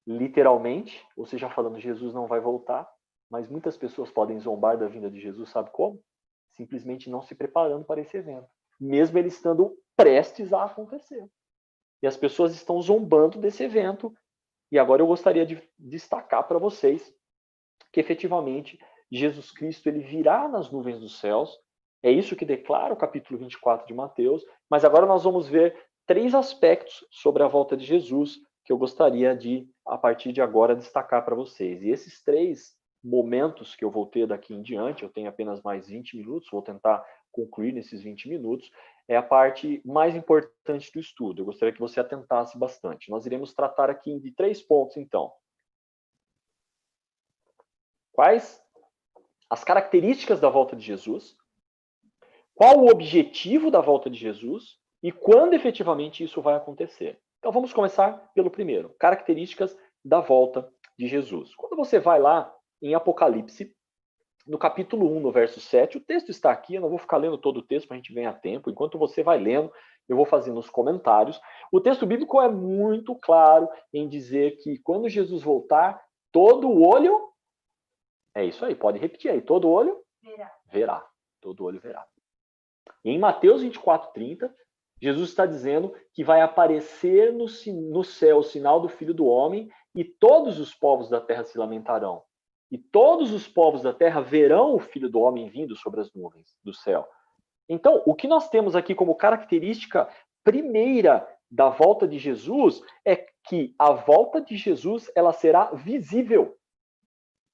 literalmente, ou seja, falando Jesus não vai voltar, mas muitas pessoas podem zombar da vinda de Jesus, sabe como? Simplesmente não se preparando para esse evento, mesmo ele estando prestes a acontecer. E as pessoas estão zombando desse evento, e agora eu gostaria de destacar para vocês que efetivamente Jesus Cristo ele virá nas nuvens dos céus, é isso que declara o capítulo 24 de Mateus, mas agora nós vamos ver 3 aspectos sobre a volta de Jesus que eu gostaria de, a partir de agora, destacar para vocês. E esses 3 momentos que eu vou ter daqui em diante, eu tenho apenas mais 20 minutos, vou tentar concluir nesses 20 minutos, é a parte mais importante do estudo. Eu gostaria que você atentasse bastante. Nós iremos tratar aqui de 3 pontos, então. Quais as características da volta de Jesus? Qual o objetivo da volta de Jesus? E quando efetivamente isso vai acontecer? Então vamos começar pelo primeiro, características da volta de Jesus. Quando você vai lá em Apocalipse, no capítulo 1, no verso 7, o texto está aqui, eu não vou ficar lendo todo o texto para a gente ganhar tempo, enquanto você vai lendo, eu vou fazendo os comentários. O texto bíblico é muito claro em dizer que quando Jesus voltar, todo olho, é isso aí, pode repetir aí, todo olho verá, todo olho verá. E em Mateus 24:30, Jesus está dizendo que vai aparecer no céu o sinal do Filho do Homem e todos os povos da terra se lamentarão. E todos os povos da terra verão o Filho do Homem vindo sobre as nuvens do céu. Então, o que nós temos aqui como característica primeira da volta de Jesus é que a volta de Jesus ela será visível.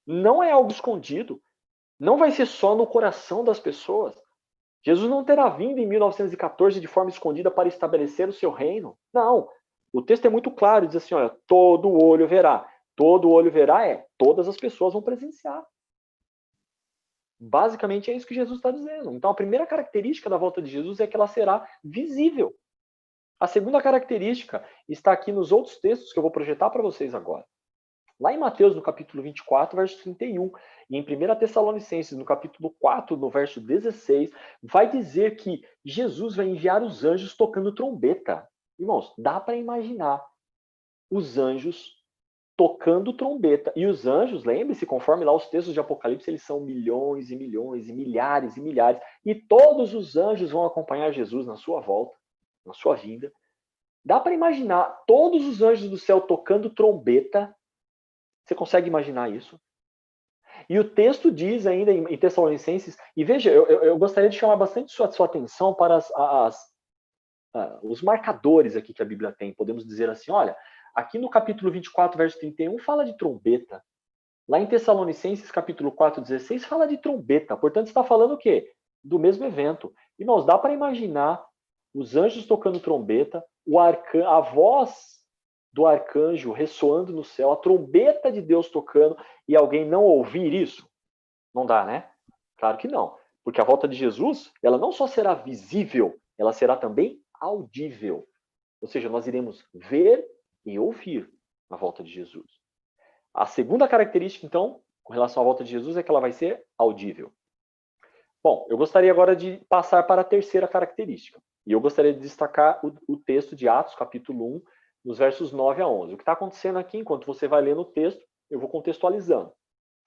Não é algo escondido. Não vai ser só no coração das pessoas. Jesus não terá vindo em 1914 de forma escondida para estabelecer o seu reino. Não. O texto é muito claro, diz assim, olha, todo olho verá. Todo olho verá todas as pessoas vão presenciar. Basicamente é isso que Jesus está dizendo. Então a primeira característica da volta de Jesus é que ela será visível. A segunda característica está aqui nos outros textos que eu vou projetar para vocês agora. Lá em Mateus, no capítulo 24, verso 31, e em 1 Tessalonicenses, no capítulo 4, no verso 16, vai dizer que Jesus vai enviar os anjos tocando trombeta. Irmãos, dá para imaginar os anjos tocando trombeta. E os anjos, lembre-se, conforme lá os textos de Apocalipse, eles são milhões e milhões e milhares e milhares. E todos os anjos vão acompanhar Jesus na sua volta, na sua vinda. Dá para imaginar todos os anjos do céu tocando trombeta. Você consegue imaginar isso? E o texto diz ainda em Tessalonicenses, e veja, eu gostaria de chamar bastante sua atenção para os marcadores aqui que a Bíblia tem. Podemos dizer assim, olha, aqui no capítulo 24, verso 31, fala de trombeta. Lá em Tessalonicenses, capítulo 4, 16, fala de trombeta. Portanto, está falando o quê? Do mesmo evento. Irmãos, dá para imaginar os anjos tocando trombeta, a voz do arcanjo ressoando no céu, a trombeta de Deus tocando, e alguém não ouvir isso? Não dá, né? Claro que não. Porque a volta de Jesus, ela não só será visível, ela será também audível. Ou seja, nós iremos ver e ouvir a volta de Jesus. A segunda característica, então, com relação à volta de Jesus, é que ela vai ser audível. Bom, eu gostaria agora de passar para a terceira característica. E eu gostaria de destacar o texto de Atos, capítulo 1, nos versos 9 a 11. O que está acontecendo aqui, enquanto você vai lendo o texto, eu vou contextualizando.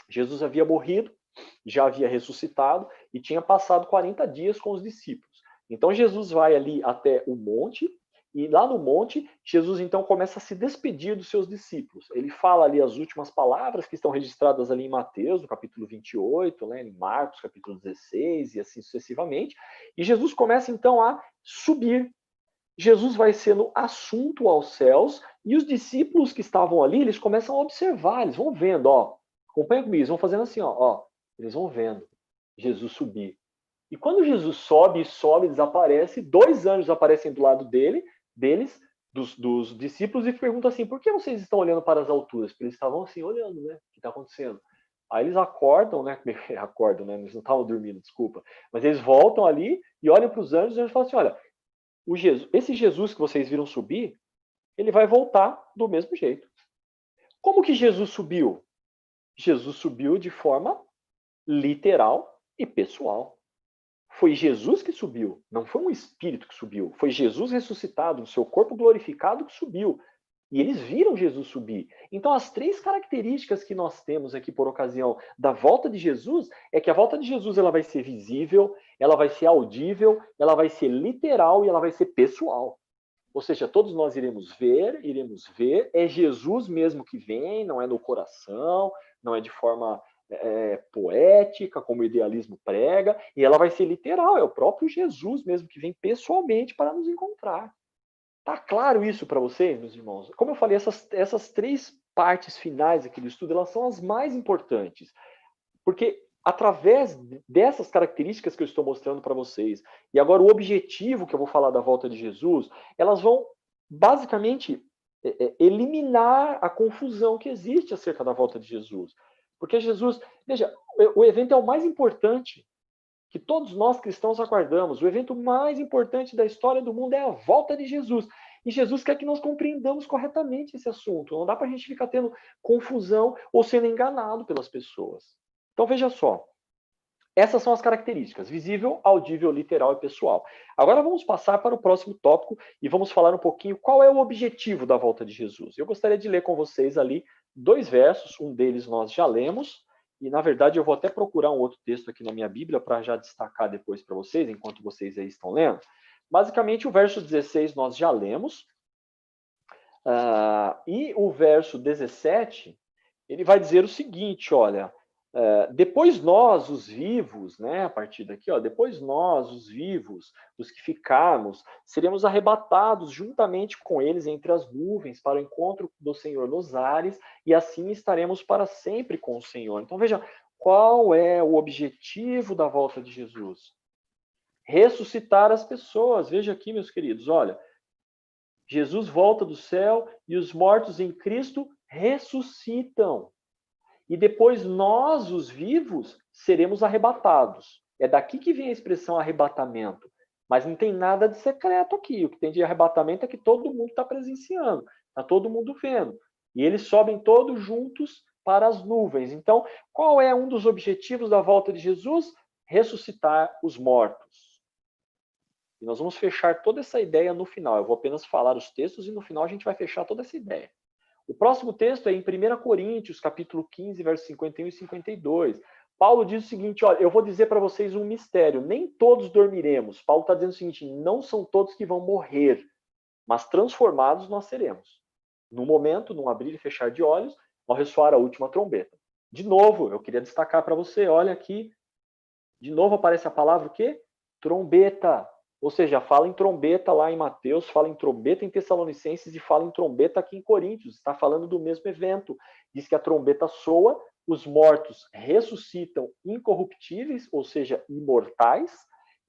Jesus havia morrido, já havia ressuscitado e tinha passado 40 dias com os discípulos. Então Jesus vai ali até o monte, e lá no monte, Jesus então começa a se despedir dos seus discípulos. Ele fala ali as últimas palavras que estão registradas ali em Mateus, no capítulo 28, né, em Marcos, capítulo 16, e assim sucessivamente. E Jesus começa então a subir. Jesus vai sendo assunto aos céus, e os discípulos que estavam ali, eles começam a observar, eles vão vendo, ó, acompanha comigo, eles vão fazendo assim, ó, eles vão vendo Jesus subir. E quando Jesus sobe, desaparece, 2 anjos aparecem do lado deles, dos discípulos, e perguntam assim, por que vocês estão olhando para as alturas? Porque eles estavam assim, olhando, né, o que está acontecendo. Aí eles acordam, né, eles não estavam dormindo, desculpa, mas eles voltam ali e olham para os anjos falam assim, olha, esse Jesus que vocês viram subir, ele vai voltar do mesmo jeito. Como que Jesus subiu? Jesus subiu de forma literal e pessoal. Foi Jesus que subiu, não foi um espírito que subiu. Foi Jesus ressuscitado, no seu corpo glorificado, que subiu. E eles viram Jesus subir. Então, as 3 características que nós temos aqui por ocasião da volta de Jesus é que a volta de Jesus ela vai ser visível, ela vai ser audível, ela vai ser literal e ela vai ser pessoal. Ou seja, todos nós iremos ver, é Jesus mesmo que vem, não é no coração, não é de forma poética, como o idealismo prega, e ela vai ser literal, é o próprio Jesus mesmo que vem pessoalmente para nos encontrar. Tá claro isso para vocês, meus irmãos? Como eu falei, essas 3 partes finais aqui do estudo, elas são as mais importantes, porque através dessas características que eu estou mostrando para vocês, e agora o objetivo que eu vou falar da volta de Jesus, elas vão basicamente eliminar a confusão que existe acerca da volta de Jesus. Porque Jesus, veja, o evento é o mais importante que todos nós cristãos aguardamos. O evento mais importante da história do mundo é a volta de Jesus. E Jesus quer que nós compreendamos corretamente esse assunto. Não dá para a gente ficar tendo confusão ou sendo enganado pelas pessoas. Então veja só. Essas são as características: visível, audível, literal e pessoal. Agora vamos passar para o próximo tópico e vamos falar um pouquinho qual é o objetivo da volta de Jesus. Eu gostaria de ler com vocês ali 2 versos, um deles nós já lemos, e na verdade eu vou até procurar um outro texto aqui na minha Bíblia para já destacar depois para vocês, enquanto vocês aí estão lendo. Basicamente o verso 16 nós já lemos, e o verso 17, ele vai dizer o seguinte, olha... depois nós, os vivos, né, a partir daqui, depois nós, os vivos, os que ficarmos, seremos arrebatados juntamente com eles entre as nuvens para o encontro do Senhor nos ares, e assim estaremos para sempre com o Senhor. Então veja, qual é o objetivo da volta de Jesus? Ressuscitar as pessoas. Veja aqui, meus queridos, olha, Jesus volta do céu e os mortos em Cristo ressuscitam. E depois nós, os vivos, seremos arrebatados. É daqui que vem a expressão arrebatamento. Mas não tem nada de secreto aqui. O que tem de arrebatamento é que todo mundo está presenciando, está todo mundo vendo. E eles sobem todos juntos para as nuvens. Então, qual é um dos objetivos da volta de Jesus? Ressuscitar os mortos. E nós vamos fechar toda essa ideia no final. Eu vou apenas falar os textos e no final a gente vai fechar toda essa ideia. O próximo texto é em 1 Coríntios, capítulo 15, versos 51 e 52. Paulo diz o seguinte, olha, eu vou dizer para vocês um mistério, nem todos dormiremos. Paulo está dizendo o seguinte, não são todos que vão morrer, mas transformados nós seremos. No momento, num abrir e fechar de olhos, ao ressoar a última trombeta. De novo, eu queria destacar para você, olha aqui, de novo aparece a palavra o quê? Trombeta. Ou seja, fala em trombeta lá em Mateus, fala em trombeta em Tessalonicenses e fala em trombeta aqui em Coríntios. Está falando do mesmo evento. Diz que a trombeta soa, os mortos ressuscitam incorruptíveis, ou seja, imortais,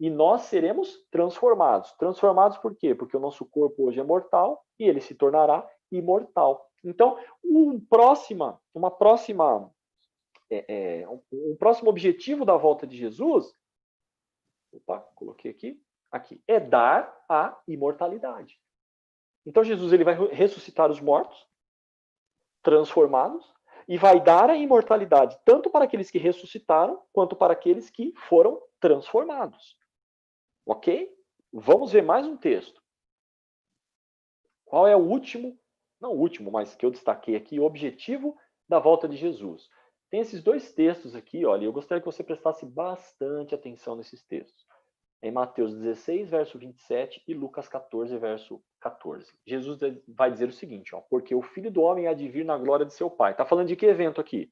e nós seremos transformados. Transformados por quê? Porque o nosso corpo hoje é mortal e ele se tornará imortal. Então, um próximo objetivo da volta de Jesus... Opa, coloquei aqui. aqui, é dar a imortalidade. Então Jesus ele vai ressuscitar os mortos, transformados, e vai dar a imortalidade tanto para aqueles que ressuscitaram, quanto para aqueles que foram transformados. Ok? Vamos ver mais um texto. Qual é o último, não o último, mas que eu destaquei aqui, o objetivo da volta de Jesus? Tem esses dois textos aqui, olha, eu gostaria que você prestasse bastante atenção nesses textos. Em Mateus 16, verso 27 e Lucas 14, verso 14. Jesus vai dizer o seguinte, ó, porque o Filho do Homem há de vir na glória de seu Pai. Está falando de que evento aqui?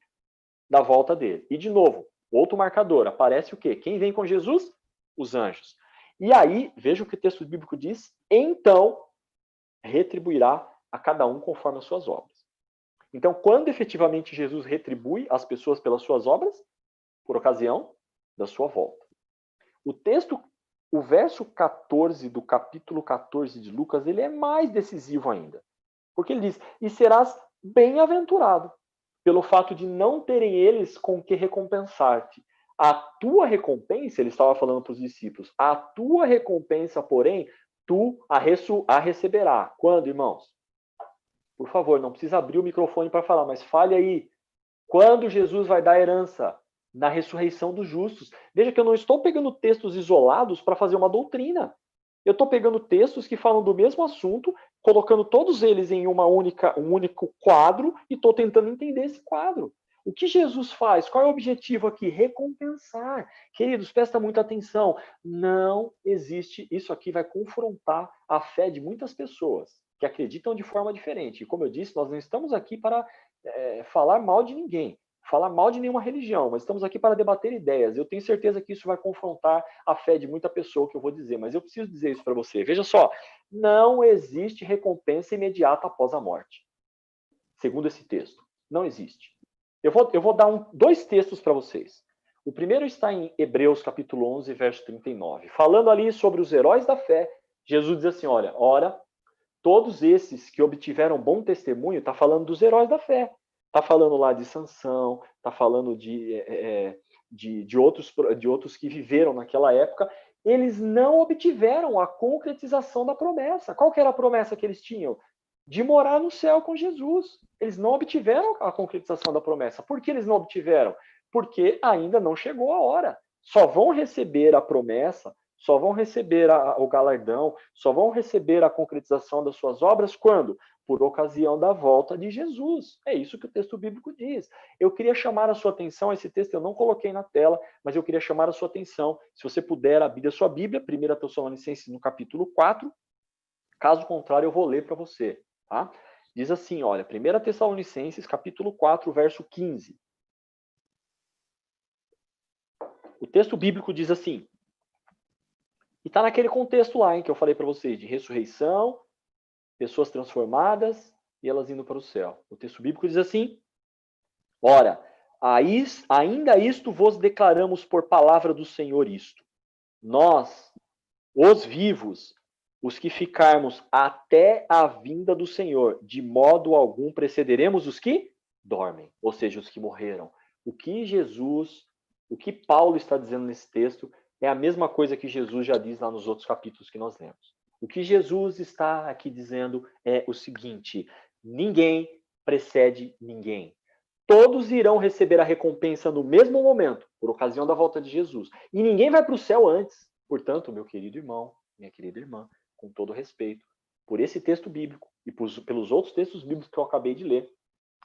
Da volta dele. E de novo, outro marcador, aparece o quê? Quem vem com Jesus? Os anjos. E aí, veja o que o texto bíblico diz, então retribuirá a cada um conforme as suas obras. Então, quando efetivamente Jesus retribui as pessoas pelas suas obras? Por ocasião da sua volta. O texto, o verso 14 do capítulo 14 de Lucas, ele é mais decisivo ainda. Porque ele diz, e serás bem-aventurado, pelo fato de não terem eles com que recompensar-te. A tua recompensa, ele estava falando para os discípulos, a tua recompensa, porém, tu a receberá. Quando, irmãos? Por favor, não precisa abrir o microfone para falar, mas fale aí. Quando Jesus vai dar herança? Na ressurreição dos justos. Veja que eu não estou pegando textos isolados para fazer uma doutrina. Eu estou pegando textos que falam do mesmo assunto, colocando todos eles em um único quadro e estou tentando entender esse quadro. O que Jesus faz? Qual é o objetivo aqui? Recompensar. Queridos, presta muita atenção. Não existe, isso aqui vai confrontar a fé de muitas pessoas que acreditam de forma diferente. E como eu disse, nós não estamos aqui para falar mal de ninguém, falar mal de nenhuma religião, mas estamos aqui para debater ideias. Eu tenho certeza que isso vai confrontar a fé de muita pessoa que eu vou dizer, mas eu preciso dizer isso para você. Veja só, não existe recompensa imediata após a morte. Segundo esse texto, não existe. Eu vou dar dois textos para vocês. O primeiro está em Hebreus capítulo 11, verso 39. Falando ali sobre os heróis da fé, Jesus diz assim, olha, ora, todos esses que obtiveram bom testemunho, está falando dos heróis da fé. Está falando lá de Sansão, está falando de outros que viveram naquela época. Eles não obtiveram a concretização da promessa. Qual que era a promessa que eles tinham? De morar no céu com Jesus. Eles não obtiveram a concretização da promessa. Por que eles não obtiveram? Porque ainda não chegou a hora. Só vão receber a promessa, só vão receber o galardão, só vão receber a concretização das suas obras quando? Por ocasião da volta de Jesus. É isso que o texto bíblico diz. Eu queria chamar a sua atenção, esse texto eu não coloquei na tela, mas eu queria chamar a sua atenção, se você puder abrir a sua Bíblia, 1 Tessalonicenses no capítulo 4, caso contrário eu vou ler para você. Tá? Diz assim, olha, 1 Tessalonicenses capítulo 4, verso 15. O texto bíblico diz assim, e está naquele contexto lá, hein, que eu falei para vocês, de ressurreição, pessoas transformadas e elas indo para o céu. O texto bíblico diz assim, ora, ainda isto vos declaramos por palavra do Senhor isto. Nós, os vivos, os que ficarmos até a vinda do Senhor, de modo algum precederemos os que dormem, ou seja, os que morreram. O que Paulo está dizendo nesse texto é a mesma coisa que Jesus já diz lá nos outros capítulos que nós lemos. O que Jesus está aqui dizendo é o seguinte, ninguém precede ninguém. Todos irão receber a recompensa no mesmo momento, por ocasião da volta de Jesus. E ninguém vai para o céu antes. Portanto, meu querido irmão, minha querida irmã, com todo respeito, por esse texto bíblico e pelos outros textos bíblicos que eu acabei de ler,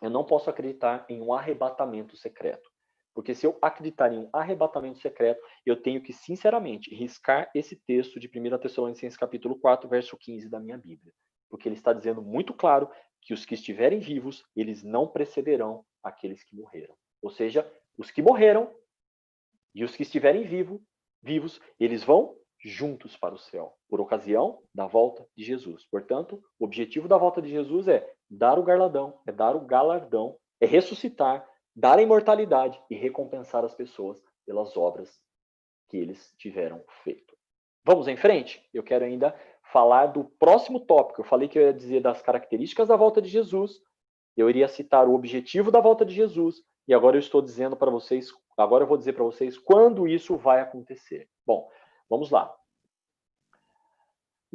eu não posso acreditar em um arrebatamento secreto. Porque se eu acreditar em um arrebatamento secreto, eu tenho que, sinceramente, riscar esse texto de 1 Tessalonicenses capítulo 4, verso 15 da minha Bíblia. Porque ele está dizendo muito claro que os que estiverem vivos, eles não precederão aqueles que morreram. Ou seja, os que morreram e os que estiverem vivos, eles vão juntos para o céu, por ocasião da volta de Jesus. Portanto, o objetivo da volta de Jesus é dar o galardão, é ressuscitar, dar a imortalidade e recompensar as pessoas pelas obras que eles tiveram feito. Vamos em frente? Eu quero ainda falar do próximo tópico. Eu falei que eu ia dizer das características da volta de Jesus, eu iria citar o objetivo da volta de Jesus, e agora eu estou dizendo para vocês, agora eu vou dizer para vocês quando isso vai acontecer. Bom, vamos lá.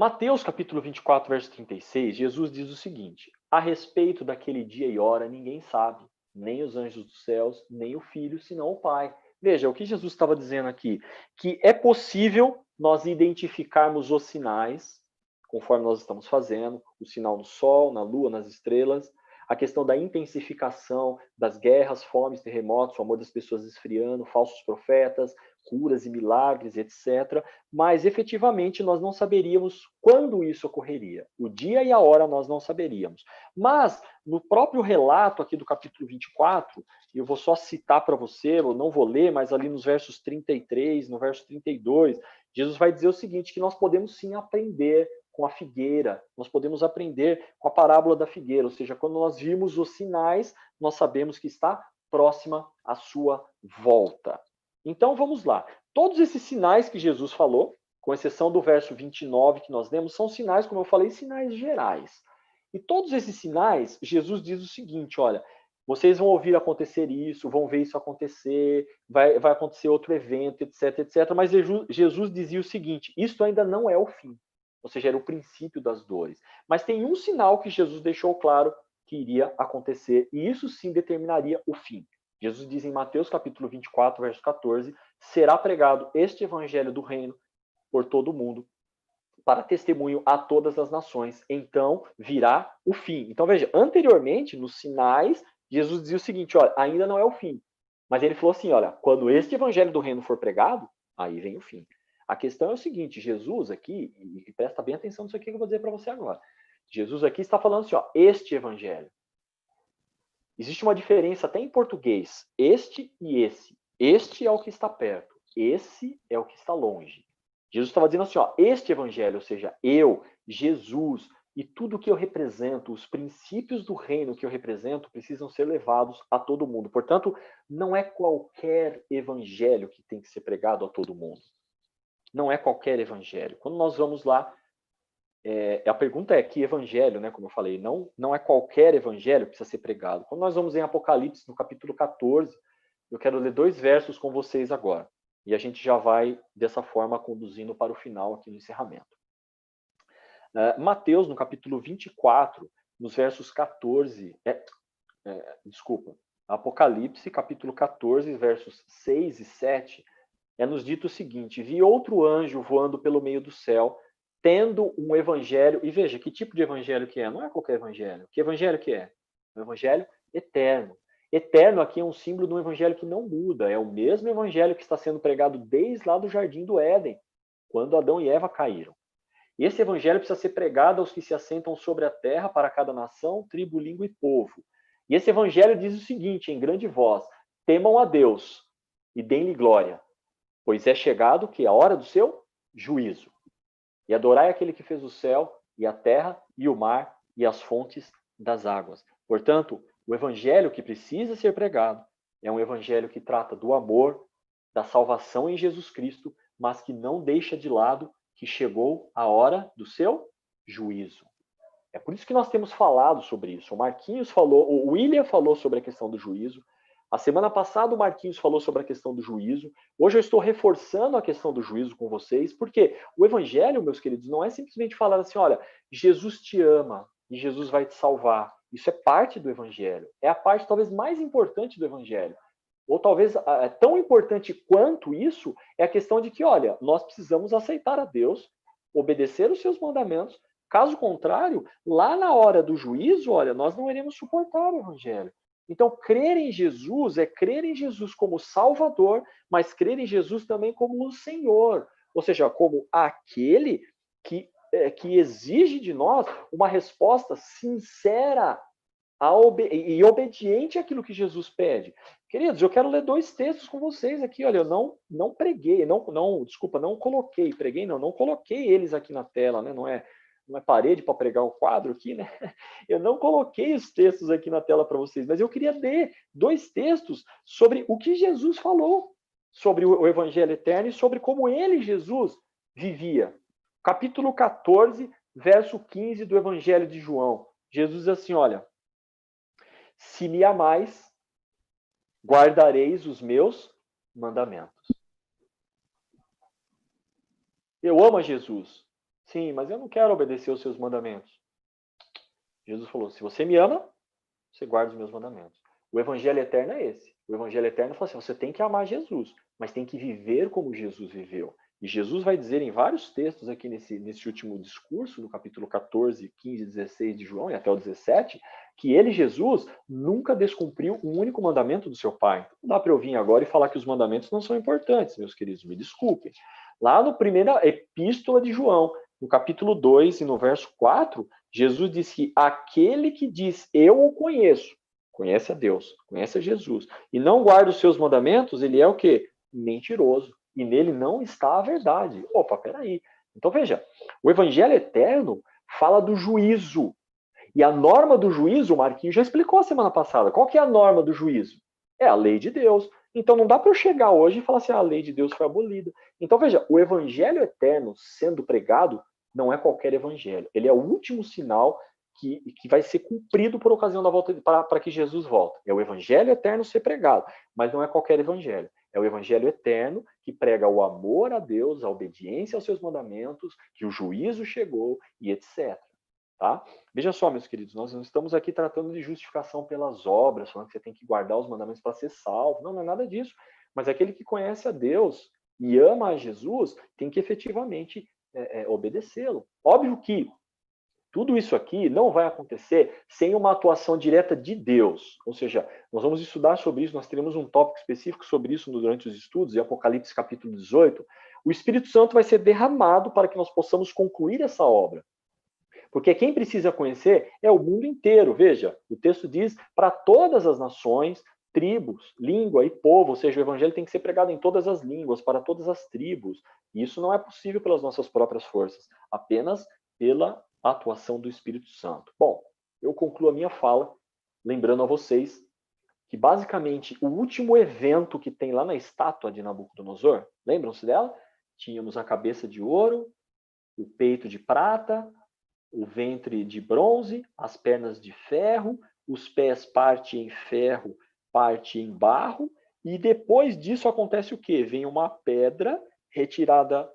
Mateus capítulo 24, verso 36, Jesus diz o seguinte: a respeito daquele dia e hora ninguém sabe, nem os anjos dos céus, nem o Filho, senão o Pai. Veja, o que Jesus estava dizendo aqui, que é possível nós identificarmos os sinais, conforme nós estamos fazendo, o sinal no sol, na lua, nas estrelas, a questão da intensificação das guerras, fomes, terremotos, o amor das pessoas esfriando, falsos profetas, curas e milagres, etc. Mas, efetivamente, nós não saberíamos quando isso ocorreria. O dia e a hora nós não saberíamos. Mas, no próprio relato aqui do capítulo 24, eu vou só citar para você, eu não vou ler, mas ali nos versos 33, no verso 32, Jesus vai dizer o seguinte, que nós podemos sim aprender com a figueira, nós podemos aprender com a parábola da figueira, ou seja, quando nós vimos os sinais, nós sabemos que está próxima a sua volta. Então vamos lá. Todos esses sinais que Jesus falou, com exceção do verso 29 que nós lemos, são sinais, como eu falei, sinais gerais. E todos esses sinais, Jesus diz o seguinte, olha, vocês vão ouvir acontecer isso, vão ver isso acontecer, vai acontecer outro evento, etc, etc. Mas Jesus dizia o seguinte, isto ainda não é o fim. Ou seja, era o princípio das dores. Mas tem um sinal que Jesus deixou claro que iria acontecer, e isso sim determinaria o fim. Jesus diz em Mateus capítulo 24, verso 14, será pregado este evangelho do reino por todo o mundo, para testemunho a todas as nações. Então virá o fim. Então veja, anteriormente, nos sinais, Jesus dizia o seguinte, olha, ainda não é o fim. Mas ele falou assim, olha, quando este evangelho do reino for pregado, aí vem o fim. A questão é o seguinte, Jesus aqui, e presta bem atenção nisso aqui que eu vou dizer para você agora. Jesus aqui está falando assim, ó, este evangelho. Existe uma diferença até em português, este e esse. Este é o que está perto, esse é o que está longe. Jesus estava dizendo assim, ó, este evangelho, ou seja, eu, Jesus, e tudo que eu represento, os princípios do reino que eu represento, precisam ser levados a todo mundo. Portanto, não é qualquer evangelho que tem que ser pregado a todo mundo. Não é qualquer evangelho. Quando nós vamos lá, a pergunta é que evangelho, né? Como eu falei, não é qualquer evangelho que precisa ser pregado. Quando nós vamos em Apocalipse, no capítulo 14, eu quero ler 2 versos com vocês agora. E a gente já vai, dessa forma, conduzindo para o final aqui no encerramento. Mateus, no capítulo 24, nos versos 14... Apocalipse, capítulo 14, versos 6 e 7, nos dito o seguinte, vi outro anjo voando pelo meio do céu, tendo um evangelho, e veja, que tipo de evangelho que é? Não é qualquer evangelho. Que evangelho que é? Um evangelho eterno. Eterno aqui é um símbolo de um evangelho que não muda, é o mesmo evangelho que está sendo pregado desde lá do Jardim do Éden, quando Adão e Eva caíram. E esse evangelho precisa ser pregado aos que se assentam sobre a terra, para cada nação, tribo, língua e povo. E esse evangelho diz o seguinte, em grande voz, temam a Deus e deem-lhe glória, pois é chegado que a hora do seu juízo. E adorai aquele que fez o céu e a terra e o mar e as fontes das águas. Portanto, o evangelho que precisa ser pregado é um evangelho que trata do amor, da salvação em Jesus Cristo, mas que não deixa de lado que chegou a hora do seu juízo. É por isso que nós temos falado sobre isso. O Marquinhos falou, o William falou sobre a questão do juízo. A semana passada o Marquinhos falou sobre a questão do juízo. Hoje eu estou reforçando a questão do juízo com vocês, porque o evangelho, meus queridos, não é simplesmente falar assim, olha, Jesus te ama e Jesus vai te salvar. Isso é parte do evangelho. É a parte talvez mais importante do evangelho. Ou talvez tão importante quanto isso é a questão de que, olha, nós precisamos aceitar a Deus, obedecer os seus mandamentos. Caso contrário, lá na hora do juízo, olha, nós não iremos suportar o evangelho. Então, crer em Jesus é crer em Jesus como Salvador, mas crer em Jesus também como o Senhor. Ou seja, como aquele que exige de nós uma resposta sincera e obediente àquilo que Jesus pede. Queridos, eu quero ler 2 textos com vocês aqui. Olha, eu não preguei, não coloquei, preguei não coloquei eles aqui na tela, né? Não é parede para pregar o quadro aqui, né? Eu não coloquei os textos aqui na tela para vocês, mas eu queria ler 2 textos sobre o que Jesus falou sobre o Evangelho Eterno e sobre como ele, Jesus, vivia. Capítulo 14, verso 15 do Evangelho de João. Jesus diz assim, olha, se me amais, guardareis os meus mandamentos. Eu amo a Jesus. Sim, mas eu não quero obedecer os seus mandamentos. Jesus falou, se você me ama, você guarda os meus mandamentos. O evangelho eterno é esse. O evangelho eterno fala assim, você tem que amar Jesus, mas tem que viver como Jesus viveu. E Jesus vai dizer em vários textos aqui nesse último discurso, no capítulo 14, 15, 16 de João e até o 17, que ele, Jesus, nunca descumpriu um único mandamento do seu Pai. Não dá para eu vir agora e falar que os mandamentos não são importantes, meus queridos, me desculpem. Lá na primeira epístola de João, no capítulo 2 e no verso 4, Jesus disse que aquele que diz, eu o conheço, conhece a Deus, conhece a Jesus, e não guarda os seus mandamentos, ele é o quê? Mentiroso. E nele não está a verdade. Opa, peraí. Então veja, o evangelho eterno fala do juízo. E a norma do juízo, o Marquinhos já explicou a semana passada. Qual que é a norma do juízo? É a lei de Deus. Então não dá para eu chegar hoje e falar assim, a lei de Deus foi abolida. Então veja, o evangelho eterno sendo pregado não é qualquer evangelho. Ele é o último sinal que vai ser cumprido por ocasião da volta para que Jesus volte. É o evangelho eterno ser pregado, mas não é qualquer evangelho. É o evangelho eterno que prega o amor a Deus, a obediência aos seus mandamentos, que o juízo chegou e etc. Tá? Veja só, meus queridos, nós não estamos aqui tratando de justificação pelas obras, falando que você tem que guardar os mandamentos para ser salvo. Não, não é nada disso. Mas aquele que conhece a Deus e ama a Jesus tem que efetivamente obedecê-lo. Óbvio que tudo isso aqui não vai acontecer sem uma atuação direta de Deus. Ou seja, nós vamos estudar sobre isso, nós teremos um tópico específico sobre isso durante os estudos, em Apocalipse capítulo 18. O Espírito Santo vai ser derramado para que nós possamos concluir essa obra. Porque quem precisa conhecer é o mundo inteiro. Veja, o texto diz para todas as nações, tribos, língua e povo, ou seja, o evangelho tem que ser pregado em todas as línguas, para todas as tribos. E isso não é possível pelas nossas próprias forças, apenas pela atuação do Espírito Santo. Bom, eu concluo a minha fala lembrando a vocês que basicamente o último evento que tem lá na estátua de Nabucodonosor, lembram-se dela? Tínhamos a cabeça de ouro, o peito de prata, o ventre de bronze, as pernas de ferro, os pés parte em ferro, parte em barro, e depois disso acontece o quê? Vem uma pedra retirada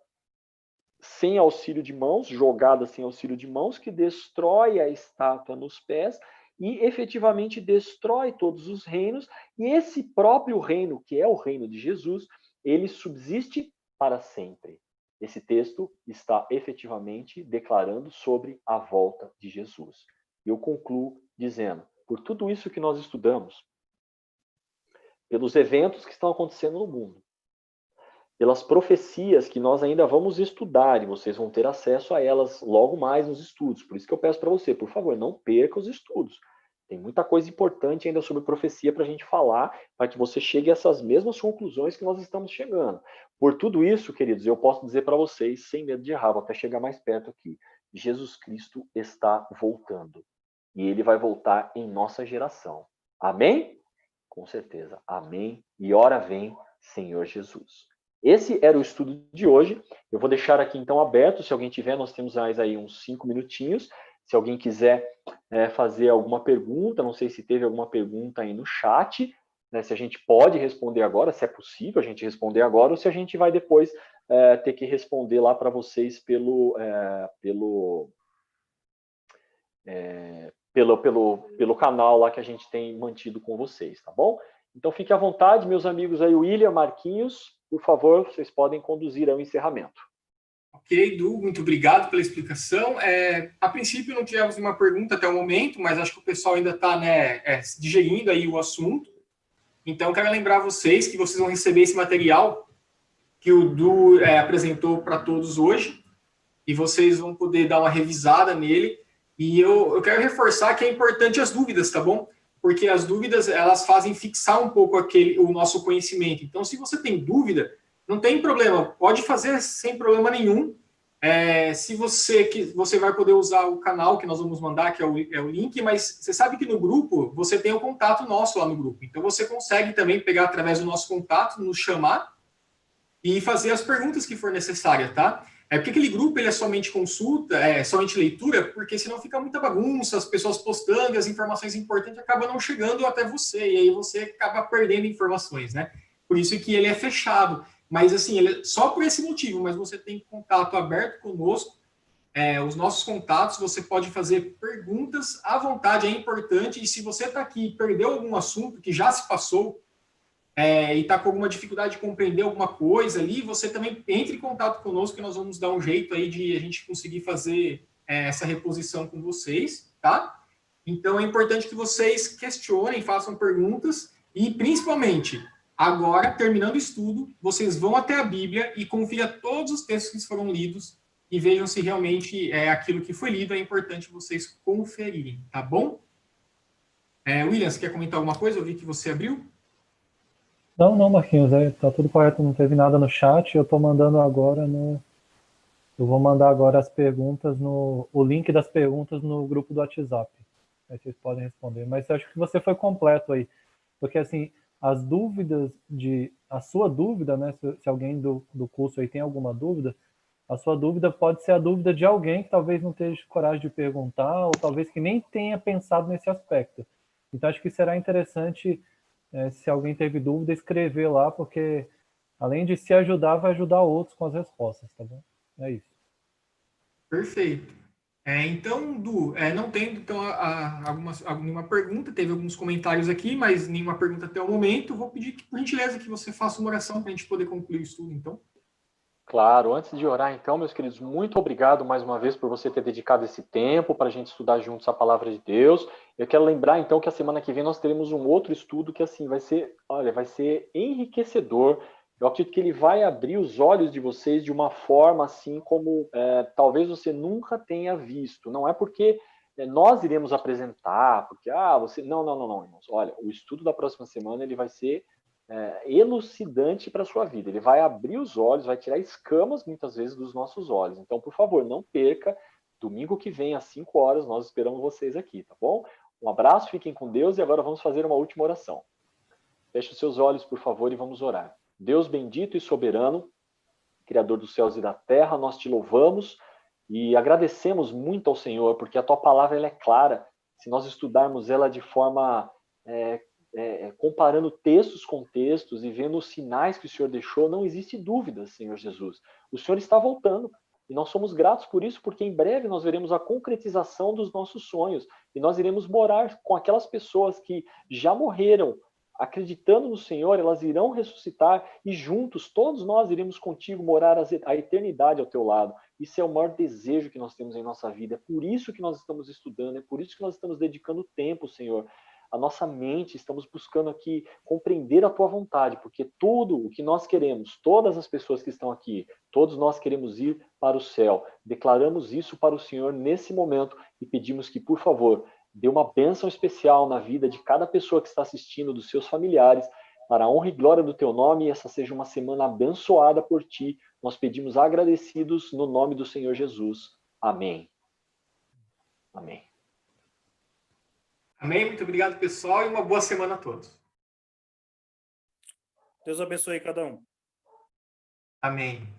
sem auxílio de mãos, jogada sem auxílio de mãos, que destrói a estátua nos pés e efetivamente destrói todos os reinos, e esse próprio reino, que é o reino de Jesus, ele subsiste para sempre. Esse texto está efetivamente declarando sobre a volta de Jesus. Eu concluo dizendo, por tudo isso que nós estudamos, pelos eventos que estão acontecendo no mundo, pelas profecias que nós ainda vamos estudar, e vocês vão ter acesso a elas logo mais nos estudos. Por isso que eu peço para você, por favor, não perca os estudos. Tem muita coisa importante ainda sobre profecia para a gente falar, para que você chegue a essas mesmas conclusões que nós estamos chegando. Por tudo isso, queridos, eu posso dizer para vocês, sem medo de errar, vou até chegar mais perto aqui, Jesus Cristo está voltando. E ele vai voltar em nossa geração. Amém? Com certeza. Amém. E ora vem, Senhor Jesus. Esse era o estudo de hoje. Eu vou deixar aqui então aberto, se alguém tiver, nós temos mais aí uns 5 minutinhos. Se alguém quiser fazer alguma pergunta, não sei se teve alguma pergunta aí no chat, né, se a gente pode responder agora, se é possível a gente responder agora, ou se a gente vai depois ter que responder lá para vocês pelo canal lá que a gente tem mantido com vocês, tá bom? Então fique à vontade, meus amigos aí, William, Marquinhos, por favor, vocês podem conduzir ao encerramento.
Ok, Edu, muito obrigado pela explicação. A princípio não tivemos nenhuma pergunta até o momento, mas acho que o pessoal ainda está digerindo aí o assunto. Então, quero lembrar vocês que vocês vão receber esse material que o Edu apresentou para todos hoje, e vocês vão poder dar uma revisada nele. E eu quero reforçar que é importante as dúvidas, tá bom? Porque as dúvidas, elas fazem fixar um pouco o nosso conhecimento. Então, se você tem dúvida, não tem problema, pode fazer sem problema nenhum. Se você vai poder usar o canal que nós vamos mandar, que é o link, mas você sabe que no grupo, você tem o contato nosso lá no grupo. Então, você consegue também pegar através do nosso contato, nos chamar e fazer as perguntas que for necessária, tá? Porque aquele grupo ele é somente consulta, somente leitura, porque senão fica muita bagunça, as pessoas postando e as informações importantes acabam não chegando até você, e aí você acaba perdendo informações, né? Por isso que ele é fechado. Mas, assim, ele é só por esse motivo, mas você tem contato aberto conosco, os nossos contatos, você pode fazer perguntas à vontade, é importante. E se você está aqui e perdeu algum assunto que já se passou, e está com alguma dificuldade de compreender alguma coisa ali, você também entre em contato conosco, que nós vamos dar um jeito aí de a gente conseguir fazer essa reposição com vocês, tá? Então, é importante que vocês questionem, façam perguntas e, principalmente, agora, terminando o estudo, vocês vão até a Bíblia e confira todos os textos que foram lidos e vejam se realmente aquilo que foi lido é importante vocês conferirem, tá bom? William, você quer comentar alguma coisa? Eu vi que você abriu.
Não, Marquinhos, tá tudo correto, não teve nada no chat, eu tô mandando agora eu vou mandar agora as perguntas o link das perguntas no grupo do WhatsApp. Aí vocês podem responder, mas eu acho que você foi completo aí, porque assim, as dúvidas a sua dúvida, né, se alguém do curso aí tem alguma dúvida, a sua dúvida pode ser a dúvida de alguém que talvez não tenha coragem de perguntar, ou talvez que nem tenha pensado nesse aspecto. Então acho que será interessante, se alguém teve dúvida, escrever lá, porque além de se ajudar, vai ajudar outros com as respostas, tá bom? É isso.
Perfeito. Então, Du, não tendo então, alguma pergunta, teve alguns comentários aqui, mas nenhuma pergunta até o momento. Vou pedir, por gentileza, que você faça uma oração para a gente poder concluir o estudo, então.
Claro, antes de orar, então, meus queridos, muito obrigado mais uma vez por você ter dedicado esse tempo para a gente estudar juntos a palavra de Deus. Eu quero lembrar, então, que a semana que vem nós teremos um outro estudo que, assim, vai ser enriquecedor. Eu acredito que ele vai abrir os olhos de vocês de uma forma, assim, como talvez você nunca tenha visto. Não é porque nós iremos apresentar, porque, você... Não, irmãos. Olha, o estudo da próxima semana, ele vai ser elucidante para a sua vida. Ele vai abrir os olhos, vai tirar escamas, muitas vezes, dos nossos olhos. Então, por favor, não perca. Domingo que vem, às 5 horas, nós esperamos vocês aqui, tá bom? Um abraço, fiquem com Deus e agora vamos fazer uma última oração. Feche os seus olhos, por favor, e vamos orar. Deus bendito e soberano, Criador dos céus e da terra, nós te louvamos e agradecemos muito ao Senhor, porque a tua palavra ela é clara. Se nós estudarmos ela de forma comparando textos com textos e vendo os sinais que o Senhor deixou, não existe dúvida, Senhor Jesus. O Senhor está voltando e nós somos gratos por isso, porque em breve nós veremos a concretização dos nossos sonhos e nós iremos morar com aquelas pessoas que já morreram, acreditando no Senhor, elas irão ressuscitar e juntos, todos nós iremos contigo morar a eternidade ao teu lado. Isso é o maior desejo que nós temos em nossa vida. É por isso que nós estamos estudando, é por isso que nós estamos dedicando tempo, Senhor. A nossa mente, estamos buscando aqui compreender a tua vontade, porque tudo o que nós queremos, todas as pessoas que estão aqui, todos nós queremos ir para o céu. Declaramos isso para o Senhor nesse momento e pedimos que, por favor, dê uma bênção especial na vida de cada pessoa que está assistindo, dos seus familiares, para a honra e glória do teu nome, e essa seja uma semana abençoada por ti. Nós pedimos agradecidos no nome do Senhor Jesus. Amém. Amém.
Amém? Muito obrigado, pessoal, e uma boa semana a todos.
Deus abençoe cada um.
Amém.